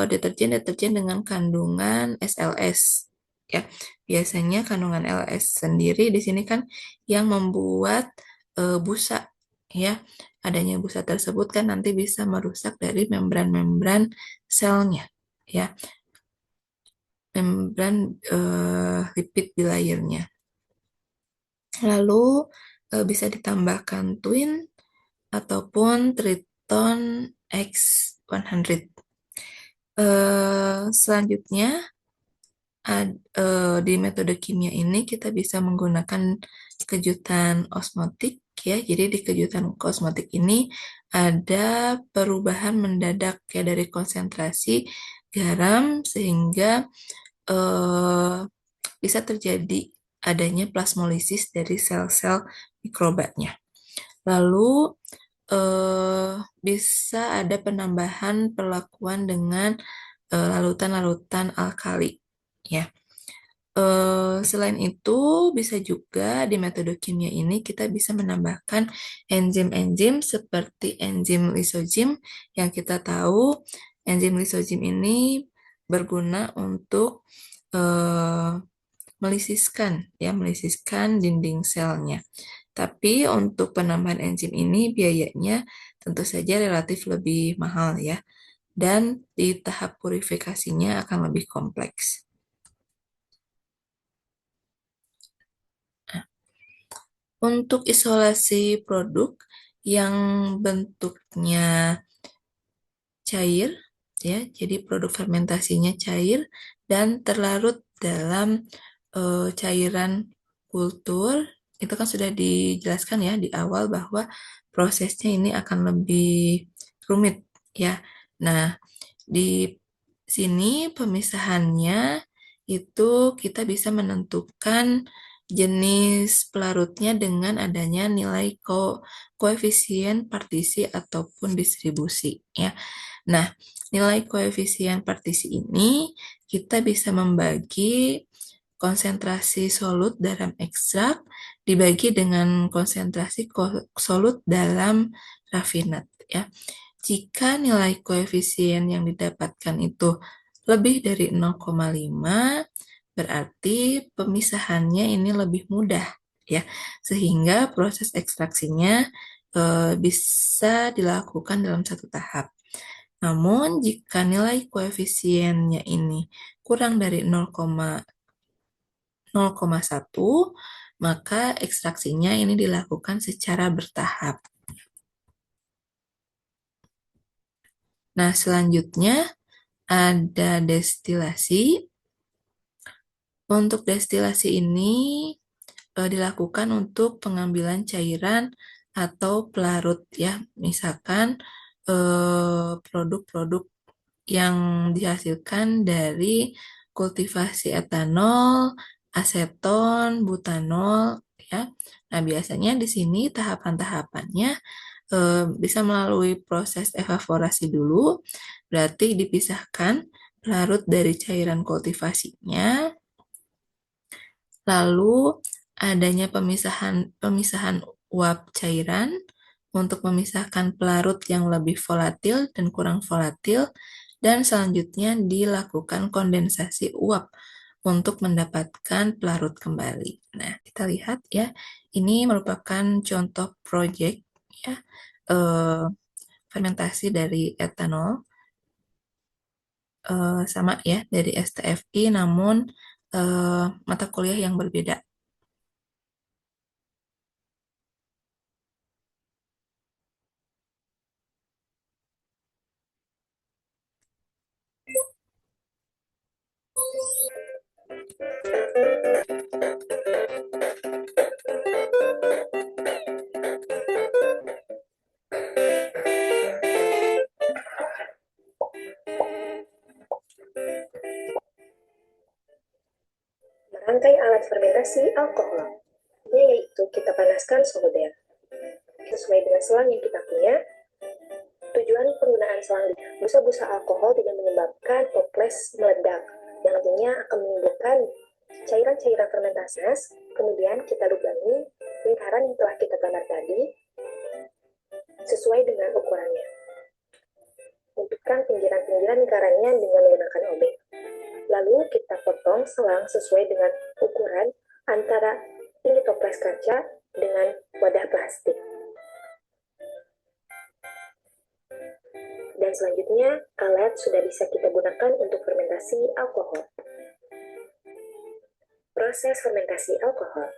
deterjen-deterjen dengan kandungan SLS, ya. Biasanya kandungan LS sendiri di sini kan yang membuat busa, ya. Adanya busa tersebut kan nanti bisa merusak dari membran-membran selnya, ya, membran lipid di layernya. Lalu bisa ditambahkan twin ataupun Triton X100. Selanjutnya di metode kimia ini kita bisa menggunakan kejutan osmotik ya. Jadi di kejutan osmotik ini ada perubahan mendadak ya dari konsentrasi garam sehingga bisa terjadi adanya plasmolisis dari sel-sel mikrobanya. Lalu bisa ada penambahan perlakuan dengan larutan-larutan alkali, ya. Selain itu, bisa juga di metode kimia ini kita bisa menambahkan enzim-enzim seperti enzim lisozim yang kita tahu enzim lisozim ini berguna untuk eh, melisiskan dinding selnya. Tapi untuk penambahan enzim ini biayanya tentu saja relatif lebih mahal ya, dan di tahap purifikasinya akan lebih kompleks. Untuk isolasi produk yang bentuknya cair, ya, jadi produk fermentasinya cair dan terlarut dalam cairan kultur, itu kan sudah dijelaskan ya di awal bahwa prosesnya ini akan lebih rumit, ya. Nah, di sini pemisahannya itu kita bisa menentukan jenis pelarutnya dengan adanya nilai koefisien partisi ataupun distribusi, ya. Nah, nilai koefisien partisi ini kita bisa membagi konsentrasi solut dalam ekstrak dibagi dengan konsentrasi solut dalam rafinat, ya. Jika nilai koefisien yang didapatkan itu lebih dari 0,5, berarti pemisahannya ini lebih mudah, ya, sehingga proses ekstraksinya bisa dilakukan dalam satu tahap. Namun, jika nilai koefisiennya ini kurang dari 0,1, maka ekstraksinya ini dilakukan secara bertahap. Nah, selanjutnya ada destilasi. Untuk destilasi ini dilakukan untuk pengambilan cairan atau pelarut, ya. Misalkan produk-produk yang dihasilkan dari kultivasi etanol, aseton, butanol, ya. Nah, biasanya di sini tahapan-tahapannya bisa melalui proses evaporasi dulu, berarti dipisahkan pelarut dari cairan kultivasinya, lalu adanya pemisahan pemisahan uap cairan untuk memisahkan pelarut yang lebih volatil dan kurang volatil, dan selanjutnya dilakukan kondensasi uap untuk mendapatkan pelarut kembali. Nah, kita lihat ya, ini merupakan contoh proyek, ya, eh, fermentasi dari etanol, sama ya dari STFI, namun mata kuliah yang berbeda. Merangkai alat fermentasi alkohol. Yaitu kita panaskan solder. Sesuai dengan selang yang kita punya, tujuan penggunaan selang busa-busa alkohol tidak menyebabkan toples meledak, yang artinya akan menimbulkan cairan-cairan fermentasi. Kemudian kita lubangi lingkaran yang telah kita gambar tadi sesuai dengan ukurannya. Tentukan pinggiran-pinggiran lingkarannya dengan menggunakan obeng. Lalu kita potong selang sesuai dengan ukuran antara tinggi toples kaca dengan wadah plastik. Dan selanjutnya, alat sudah bisa kita gunakan untuk fermentasi alkohol. Proses fermentasi alkohol.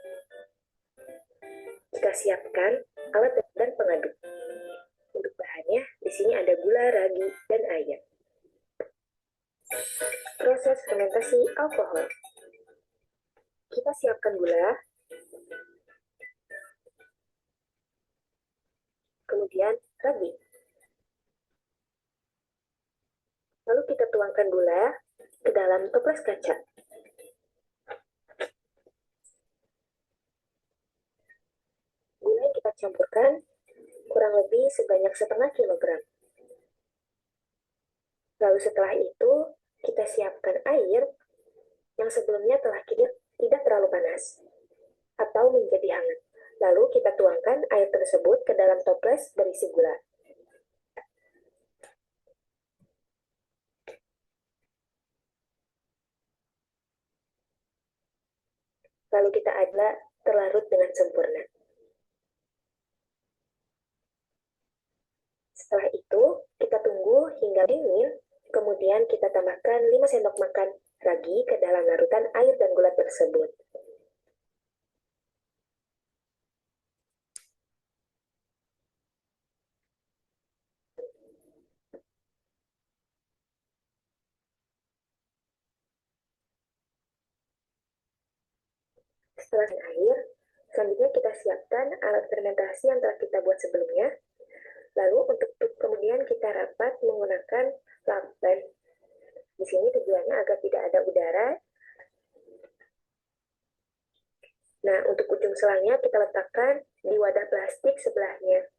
Kita siapkan alat dan pengaduk. Untuk bahannya, di sini ada gula, ragi, dan air. Proses fermentasi alkohol. Kita siapkan gula, kemudian ragi. Lalu kita tuangkan gula ke dalam toples kaca. Gula yang kita campurkan kurang lebih sebanyak 1,5 kilogram. Lalu setelah itu, kita siapkan air yang sebelumnya telah tidak terlalu panas atau menjadi hangat. Lalu kita tuangkan air tersebut ke dalam toples berisi gula. Lalu kita aduk terlarut dengan sempurna. Setelah itu, kita tunggu hingga dingin, kemudian kita tambahkan 5 sendok makan ragi ke dalam larutan air dan gula tersebut. Setelah air, selanjutnya kita siapkan alat fermentasi yang telah kita buat sebelumnya. Lalu untuk kemudian kita rapat menggunakan lakban. Di sini tujuannya agar tidak ada udara. Nah, untuk ujung selangnya kita letakkan di wadah plastik sebelahnya.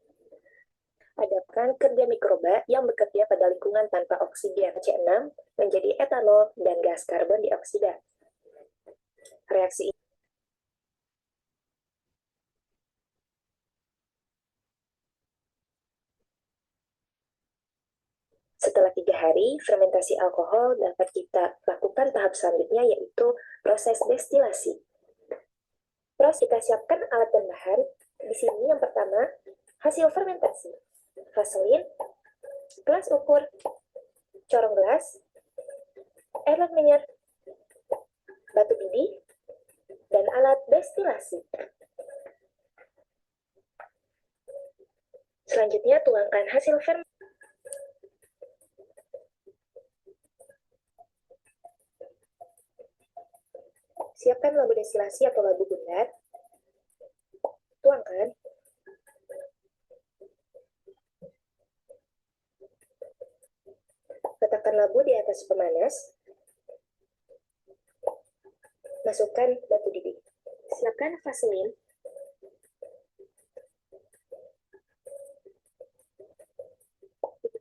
Hadapkan kerja mikroba yang bekerja pada lingkungan tanpa oksigen C6 menjadi etanol dan gas karbon dioksida. Reaksi ini setelah 3 hari, fermentasi alkohol dapat kita lakukan tahap selanjutnya, yaitu proses destilasi. Kita siapkan alat dan bahan. Di sini yang pertama, hasil fermentasi. Vaselin, gelas ukur, corong gelas, air menyer, batu bibi, dan alat destilasi. Selanjutnya, tuangkan hasil fermentasi. Siapkan labu destilasi atau labu bulat. Tuangkan. Letakkan labu di atas pemanas. Masukkan batu bibi. Siapkan vaselin.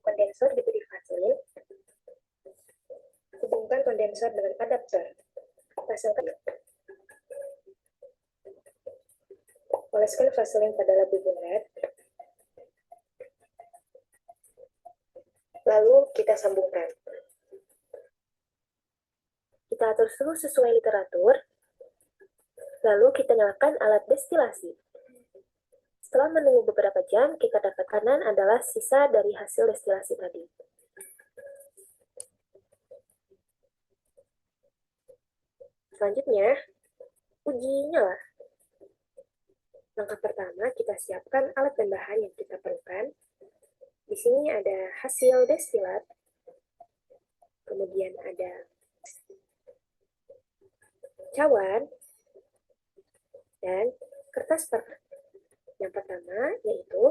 Kondensor diberi vaselin. Hubungkan kondensor dengan adaptor. Pasangkan. Oleskan vaselin pada labu bulat. Lalu kita sambungkan. Kita atur suhu sesuai literatur. Lalu kita nyalakan alat destilasi. Setelah menunggu beberapa jam, kita dapat kanan adalah sisa dari hasil destilasi tadi. Selanjutnya, uji nyala. Langkah pertama, kita siapkan alat dan bahan yang kita perlukan. Di sini ada hasil destilat, kemudian ada cawan, dan kertas permen. Yang pertama yaitu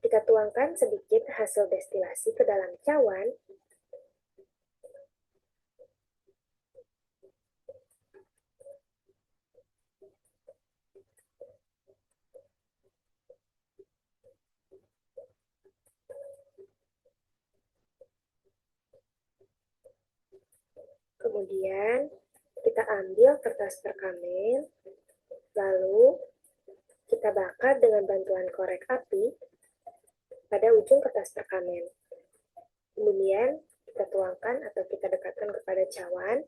kita tuangkan sedikit hasil destilasi ke dalam cawan. Kemudian kita ambil kertas perkamen, lalu kita bakar dengan bantuan korek api pada ujung kertas perkamen. Kemudian kita tuangkan atau kita dekatkan kepada cawan,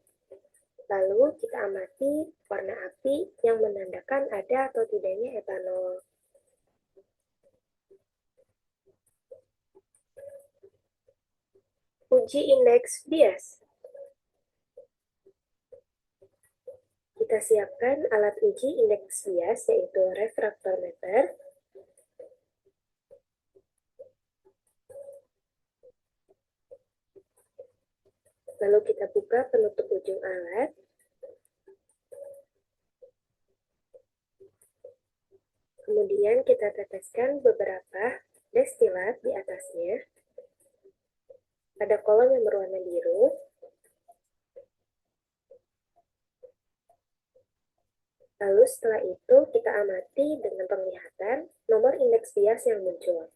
lalu kita amati warna api yang menandakan ada atau tidaknya etanol. Uji indeks bias. Kita siapkan alat uji indeks bias, yaitu refraktometer. Lalu kita buka penutup ujung alat. Kemudian kita teteskan beberapa destilat di atasnya. Pada kolom yang berwarna biru. Lalu setelah itu kita amati dengan penglihatan nomor indeks bias yang muncul.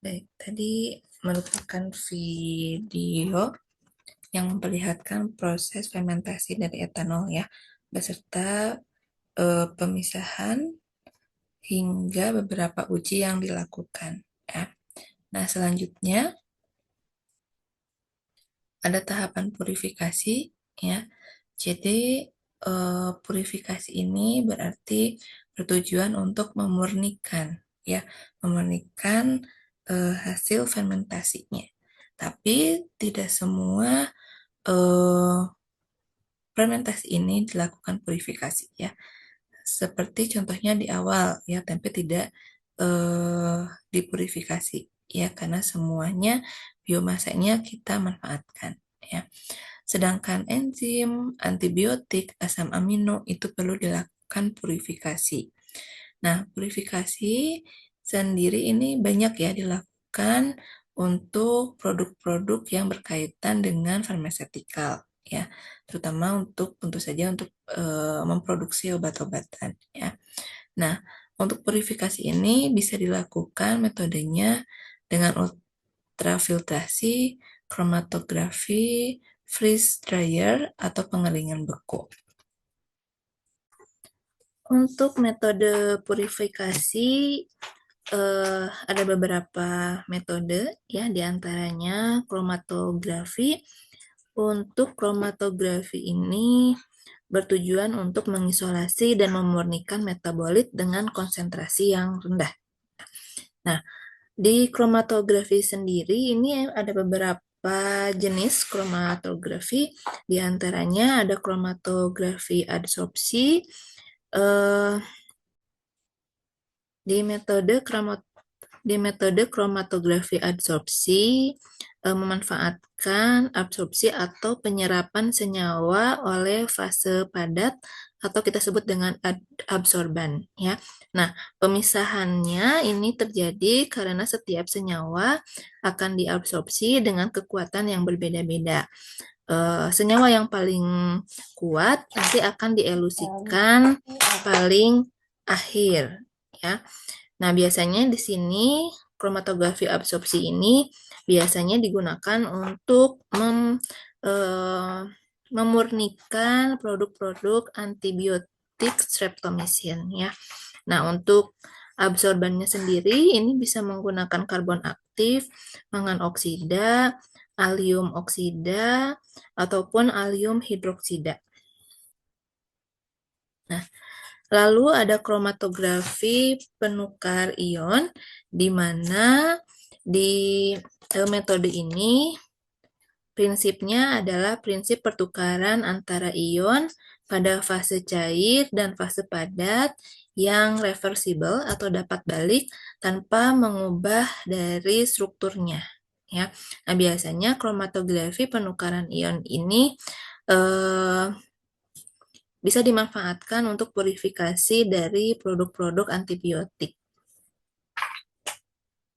Baik, tadi merupakan video yang memperlihatkan proses fermentasi dari etanol ya, beserta pemisahan hingga beberapa uji yang dilakukan ya. Nah, selanjutnya ada tahapan purifikasi ya. Jadi purifikasi ini berarti bertujuan untuk memurnikan ya, memurnikan hasil fermentasinya. Tapi tidak semua fermentasi ini dilakukan purifikasi ya. Seperti contohnya di awal ya, tempe tidak dipurifikasi ya, karena semuanya biomasanya kita manfaatkan ya. Sedangkan enzim, antibiotik, asam amino itu perlu dilakukan purifikasi. Nah, purifikasi sendiri ini banyak ya dilakukan untuk produk-produk yang berkaitan dengan farmasetikal ya, terutama untuk tentu saja untuk memproduksi obat-obatan ya. Nah, untuk purifikasi ini bisa dilakukan metodenya dengan ultrafiltrasi, kromatografi, freeze dryer, atau pengeringan beku. Untuk metode purifikasi ada beberapa metode ya, diantaranya kromatografi. Untuk kromatografi ini bertujuan untuk mengisolasi dan memurnikan metabolit dengan konsentrasi yang rendah. Nah, di kromatografi sendiri ini ada beberapa jenis kromatografi, diantaranya ada kromatografi adsorpsi. Di metode kromatografi adsorpsi memanfaatkan absorpsi atau penyerapan senyawa oleh fase padat atau kita sebut dengan absorban ya. Nah, pemisahannya ini terjadi karena setiap senyawa akan diabsorpsi dengan kekuatan yang berbeda-beda. Senyawa yang paling kuat nanti akan dielusikan paling akhir ya. Nah, biasanya di sini kromatografi absorpsi ini biasanya digunakan untuk memurnikan produk-produk antibiotik streptomycin ya. Nah, untuk absorbannya sendiri ini bisa menggunakan karbon aktif, mangan oksida, alium oksida, ataupun alium hidroksida. Nah, lalu ada kromatografi penukar ion, di mana di metode ini prinsipnya adalah prinsip pertukaran antara ion pada fase cair dan fase padat yang reversible atau dapat balik tanpa mengubah dari strukturnya. Ya, nah biasanya kromatografi penukaran ion ini bisa dimanfaatkan untuk purifikasi dari produk-produk antibiotik.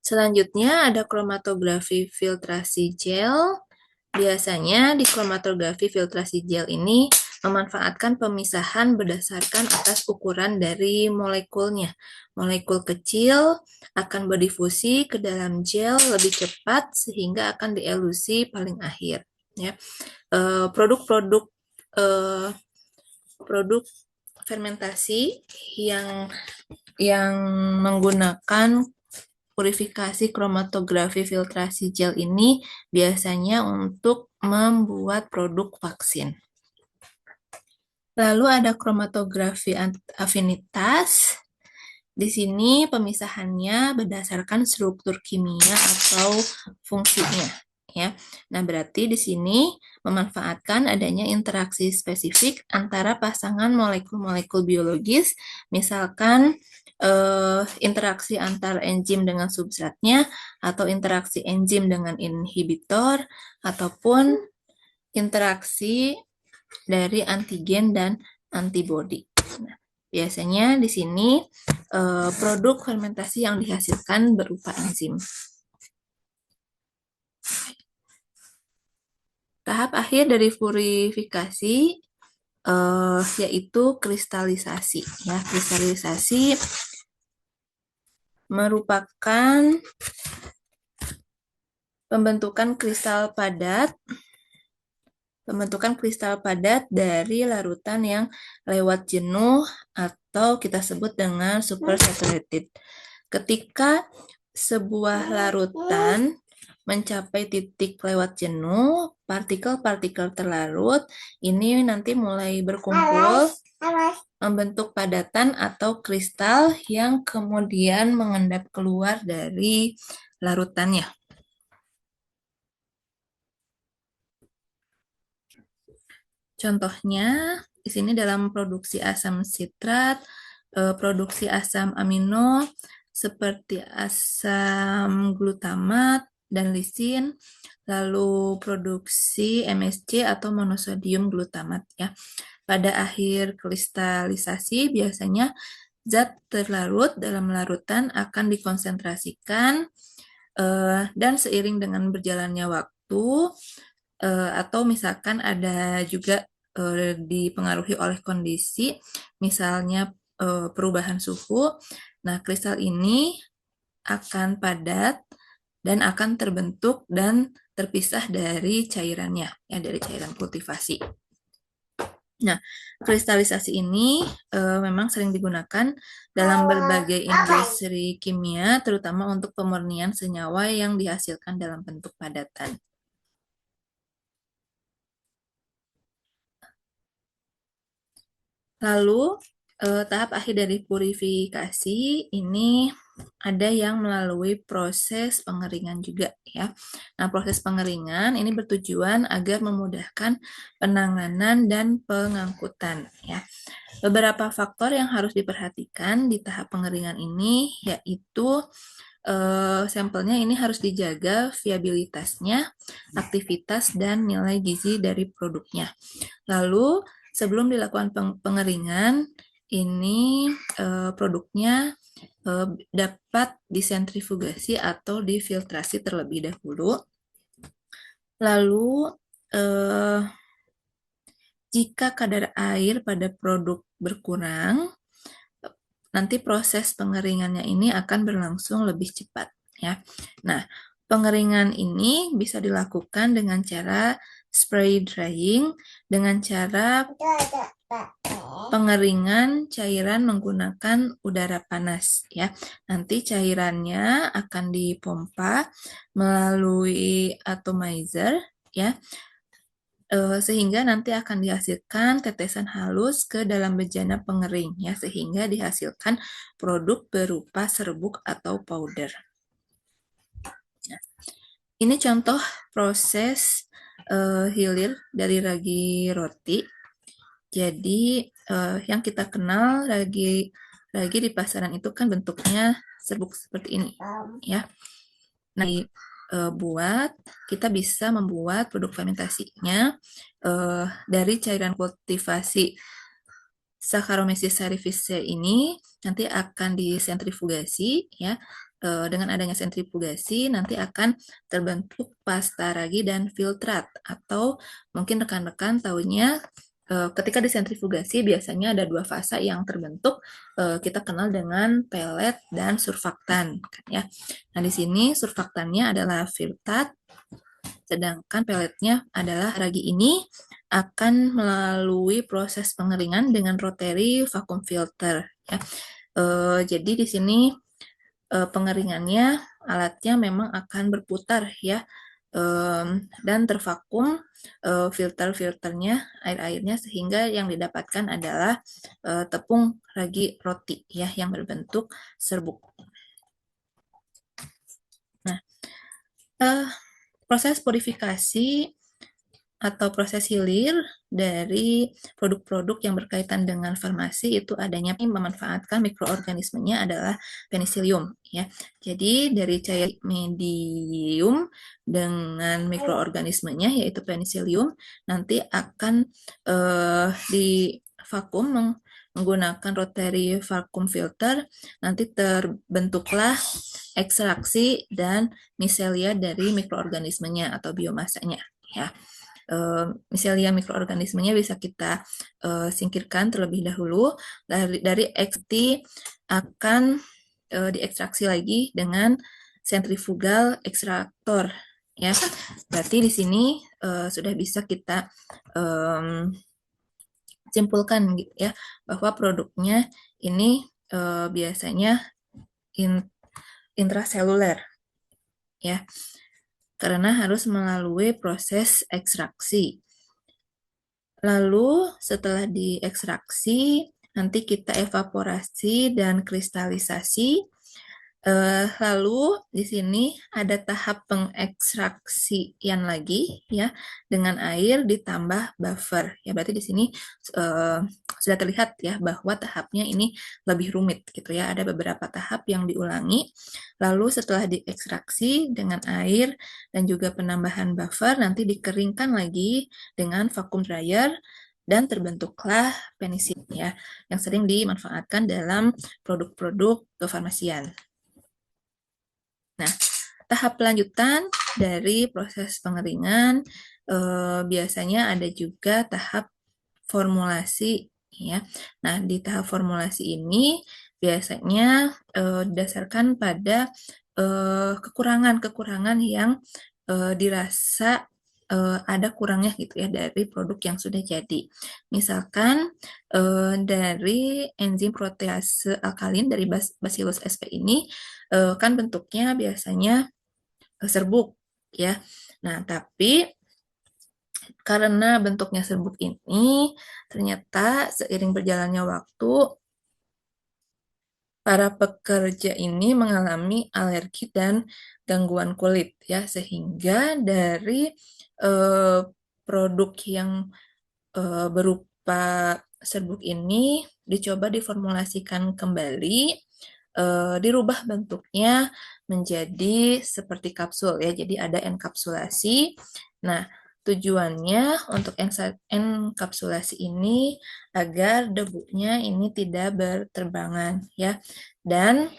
Selanjutnya ada kromatografi filtrasi gel. Biasanya di kromatografi filtrasi gel ini memanfaatkan pemisahan berdasarkan atas ukuran dari molekulnya. Molekul kecil akan berdifusi ke dalam gel lebih cepat sehingga akan dielusi paling akhir. Ya, produk-produk produk fermentasi yang menggunakan purifikasi kromatografi filtrasi gel ini biasanya untuk membuat produk vaksin. Lalu ada kromatografi afinitas. Di sini pemisahannya berdasarkan struktur kimia atau fungsinya ya. Nah, berarti di sini memanfaatkan adanya interaksi spesifik antara pasangan molekul-molekul biologis, misalkan interaksi antar enzim dengan substratnya, atau interaksi enzim dengan inhibitor, ataupun interaksi dari antigen dan antibodi. Nah, Biasanya di sini produk fermentasi yang dihasilkan berupa enzim. Tahap akhir dari purifikasi yaitu kristalisasi. Ya, kristalisasi merupakan pembentukan kristal padat dari larutan yang lewat jenuh atau kita sebut dengan supersaturated. Ketika sebuah larutan mencapai titik lewat jenuh, partikel-partikel terlarut ini nanti mulai berkumpul membentuk padatan atau kristal yang kemudian mengendap keluar dari larutannya. Contohnya, di sini dalam produksi asam sitrat, produksi asam amino seperti asam glutamat dan lisin, lalu produksi MSG atau monosodium glutamat ya. Pada akhir kristalisasi biasanya zat terlarut dalam larutan akan dikonsentrasikan dan seiring dengan berjalannya waktu atau misalkan ada juga dipengaruhi oleh kondisi, misalnya perubahan suhu. Nah, kristal ini akan padat dan akan terbentuk dan terpisah dari cairannya, ya dari cairan kultivasi. Nah, kristalisasi ini memang sering digunakan dalam berbagai industri kimia, terutama untuk pemurnian senyawa yang dihasilkan dalam bentuk padatan. Lalu, tahap akhir dari purifikasi ini ada yang melalui proses pengeringan juga ya. Nah, proses pengeringan ini bertujuan agar memudahkan penanganan dan pengangkutan ya. Beberapa faktor yang harus diperhatikan di tahap pengeringan ini yaitu sampelnya ini harus dijaga viabilitasnya, aktivitas, dan nilai gizi dari produknya. Lalu, sebelum dilakukan pengeringan, ini produknya dapat disentrifugasi atau difiltrasi terlebih dahulu. Lalu, jika kadar air pada produk berkurang, nanti proses pengeringannya ini akan berlangsung lebih cepat ya. Nah, pengeringan ini bisa dilakukan dengan cara spray drying dengan cara pengeringan cairan menggunakan udara panas ya. Nanti cairannya akan dipompa melalui atomizer ya. Sehingga nanti akan dihasilkan tetesan halus ke dalam bejana pengering ya, sehingga dihasilkan produk berupa serbuk atau powder. Nah, ini contoh proses hilir dari ragi roti. Jadi yang kita kenal ragi di pasaran itu kan bentuknya serbuk seperti ini ya. Nah, buat kita bisa membuat produk fermentasinya dari cairan kultivasi Saccharomyces cerevisiae ini nanti akan disentrifugasi ya. Dengan adanya sentrifugasi nanti akan terbentuk pasta ragi dan filtrat, atau mungkin rekan-rekan tahunya ketika disentrifugasi biasanya ada dua fasa yang terbentuk, kita kenal dengan pelet dan surfaktan ya. Nah, di sini surfaktannya adalah filtrat, sedangkan peletnya adalah ragi. Ini akan melalui proses pengeringan dengan rotary vacuum filter ya. Jadi di sini pengeringannya alatnya memang akan berputar ya, dan tervakum filter-filternya, air-airnya, sehingga yang didapatkan adalah tepung ragi roti ya yang berbentuk serbuk. Nah, proses purifikasi atau proses hilir dari produk-produk yang berkaitan dengan farmasi itu adanya memanfaatkan mikroorganismenya adalah penicillium ya. Jadi dari cair medium dengan mikroorganismenya yaitu penicillium nanti akan divakum menggunakan rotary vacuum filter, nanti terbentuklah ekstraksi dan miselia dari mikroorganismenya atau biomasanya, ya. Miselia mikroorganismenya bisa kita singkirkan terlebih dahulu. Dari ekstraksi akan diekstraksi lagi dengan sentrifugal ekstraktor, ya. Berarti di sini sudah bisa kita simpulkan gitu ya, bahwa produknya ini biasanya intraseluler, ya, karena harus melalui proses ekstraksi. Lalu setelah diekstraksi, nanti kita evaporasi dan kristalisasi. Lalu di sini ada tahap pengekstraksian lagi, ya, dengan air ditambah buffer. Ya, berarti di sini sudah terlihat ya bahwa tahapnya ini lebih rumit gitu ya. Ada beberapa tahap yang diulangi. Lalu setelah diekstraksi dengan air dan juga penambahan buffer, nanti dikeringkan lagi dengan vacuum dryer dan terbentuklah penisilin, ya, yang sering dimanfaatkan dalam produk-produk kefarmasian. Nah, tahap lanjutan dari proses pengeringan biasanya ada juga tahap formulasi, ya. Nah, di tahap formulasi ini biasanya didasarkan pada kekurangan-kekurangan yang dirasa ada kurangnya gitu ya dari produk yang sudah jadi. Misalkan dari enzim protease alkalin dari Bacillus sp ini kan bentuknya biasanya serbuk, ya. Nah, tapi karena bentuknya serbuk ini ternyata seiring berjalannya waktu para pekerja ini mengalami alergi dan gangguan kulit, ya, sehingga dari eh, produk yang berupa serbuk ini dicoba diformulasikan kembali, dirubah bentuknya menjadi seperti kapsul, ya. Jadi ada enkapsulasi. Nah, tujuannya untuk enkapsulasi ini agar debunya ini tidak berterbangan, ya. Dan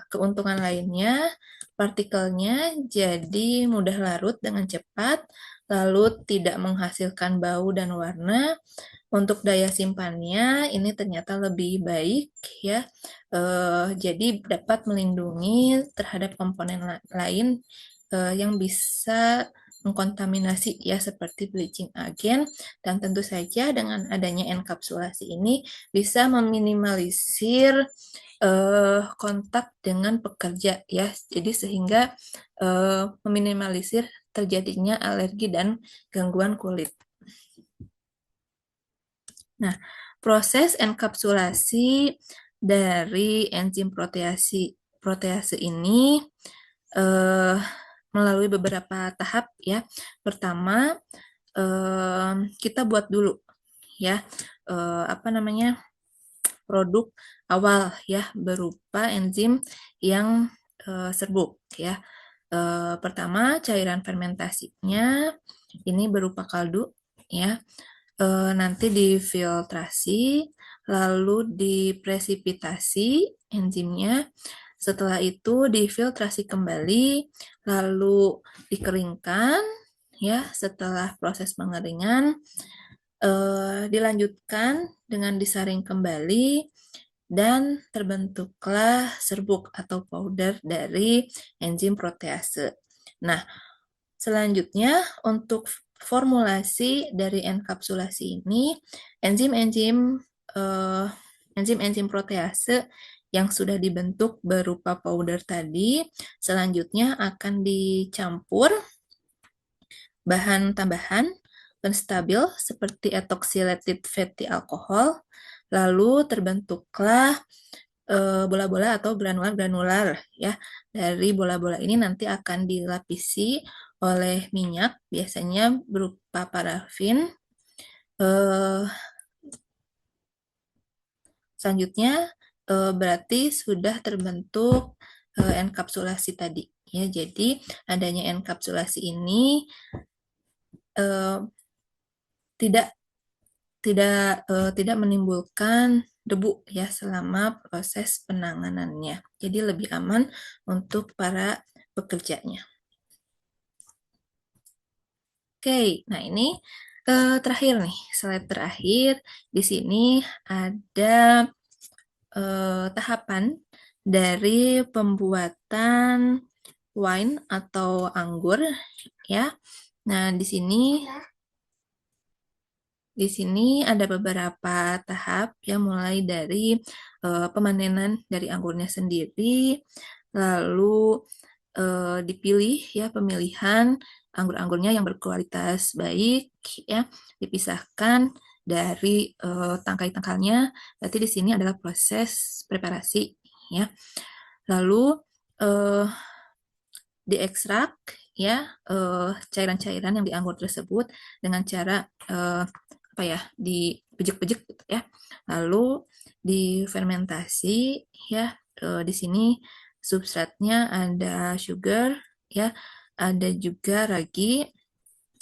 keuntungan lainnya, partikelnya jadi mudah larut dengan cepat, lalu tidak menghasilkan bau dan warna. Untuk daya simpannya ini ternyata lebih baik, ya. Jadi dapat melindungi terhadap komponen lain yang bisa mengkontaminasi, ya, seperti bleaching agent. Dan tentu saja dengan adanya enkapsulasi ini bisa meminimalisir kontak dengan pekerja, ya. Jadi sehingga meminimalisir terjadinya alergi dan gangguan kulit. Nah, proses enkapsulasi dari enzim protease ini eh, melalui beberapa tahap, ya. Pertama, kita buat dulu, ya, apa namanya, produk awal, ya, berupa enzim yang serbuk, ya. Pertama, cairan fermentasinya ini berupa kaldu, ya. Nanti difiltrasi, lalu dipresipitasi enzimnya. Setelah itu difiltrasi kembali, lalu dikeringkan, ya. Setelah proses pengeringan, dilanjutkan dengan disaring kembali dan terbentuklah serbuk atau powder dari enzim protease. Nah, selanjutnya untuk formulasi dari enkapsulasi ini, enzim-enzim eh, enzim-enzim protease yang sudah dibentuk berupa powder tadi selanjutnya akan dicampur bahan tambahan penstabil seperti ethoxylated fatty alcohol, lalu terbentuklah bola-bola atau granular-granular, ya. Dari bola-bola ini nanti akan dilapisi oleh minyak, biasanya berupa parafin. Selanjutnya berarti sudah terbentuk enkapsulasi tadi, ya. Jadi adanya enkapsulasi ini tidak tidak menimbulkan debu ya selama proses penanganannya. Jadi lebih aman untuk para pekerjanya. Oke, nah ini terakhir nih, slide terakhir. Di sini ada tahapan dari pembuatan wine atau anggur ya. Nah, di sini ada beberapa tahap yang mulai dari pemanenan dari anggurnya sendiri, lalu dipilih ya pemilihan anggur-anggurnya yang berkualitas baik ya, dipisahkan dari tangkai-tangkalnya. Berarti di sini adalah proses preparasi ya. Lalu eh, diekstrak ya cairan-cairan yang di anggur tersebut dengan cara apa ya dipejek-pejek gitu ya. Lalu difermentasi ya di sini substratnya ada sugar ya, ada juga ragi,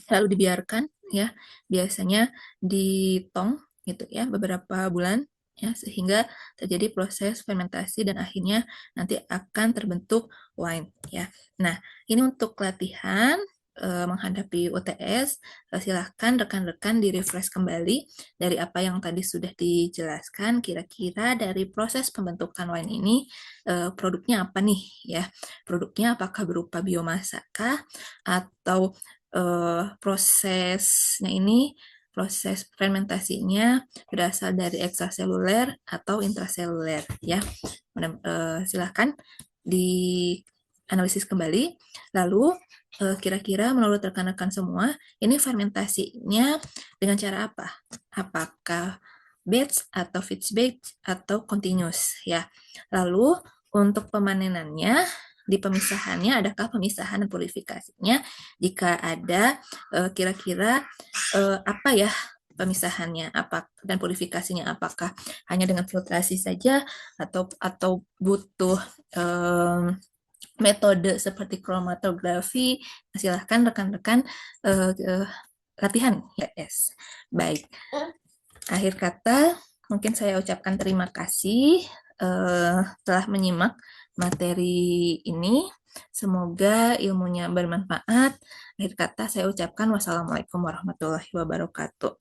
lalu dibiarkan ya biasanya di tong gitu ya beberapa bulan ya sehingga terjadi proses fermentasi dan akhirnya nanti akan terbentuk wine ya. Nah, ini untuk latihan menghadapi UTS, silahkan rekan-rekan di-refresh kembali dari apa yang tadi sudah dijelaskan, kira-kira dari proses pembentukan wine ini produknya apa nih ya? Produknya apakah berupa biomasa kah atau prosesnya ini proses fermentasinya berasal dari ekstraseluler atau intraseluler ya. Silahkan dianalisis kembali. Lalu kira-kira menurut rekan-rekan semua ini fermentasinya dengan cara apa? Apakah batch atau fixed batch atau continuous ya. Lalu untuk pemanenannya di pemisahannya adakah pemisahan dan purifikasinya? Jika ada kira-kira apa ya pemisahannya apa dan purifikasinya, apakah hanya dengan filtrasi saja atau butuh metode seperti kromatografi? Silahkan rekan-rekan latihan ya yes. Baik, akhir kata mungkin saya ucapkan terima kasih telah menyimak materi ini. Semoga ilmunya bermanfaat. Akhir kata saya ucapkan wassalamualaikum warahmatullahi wabarakatuh.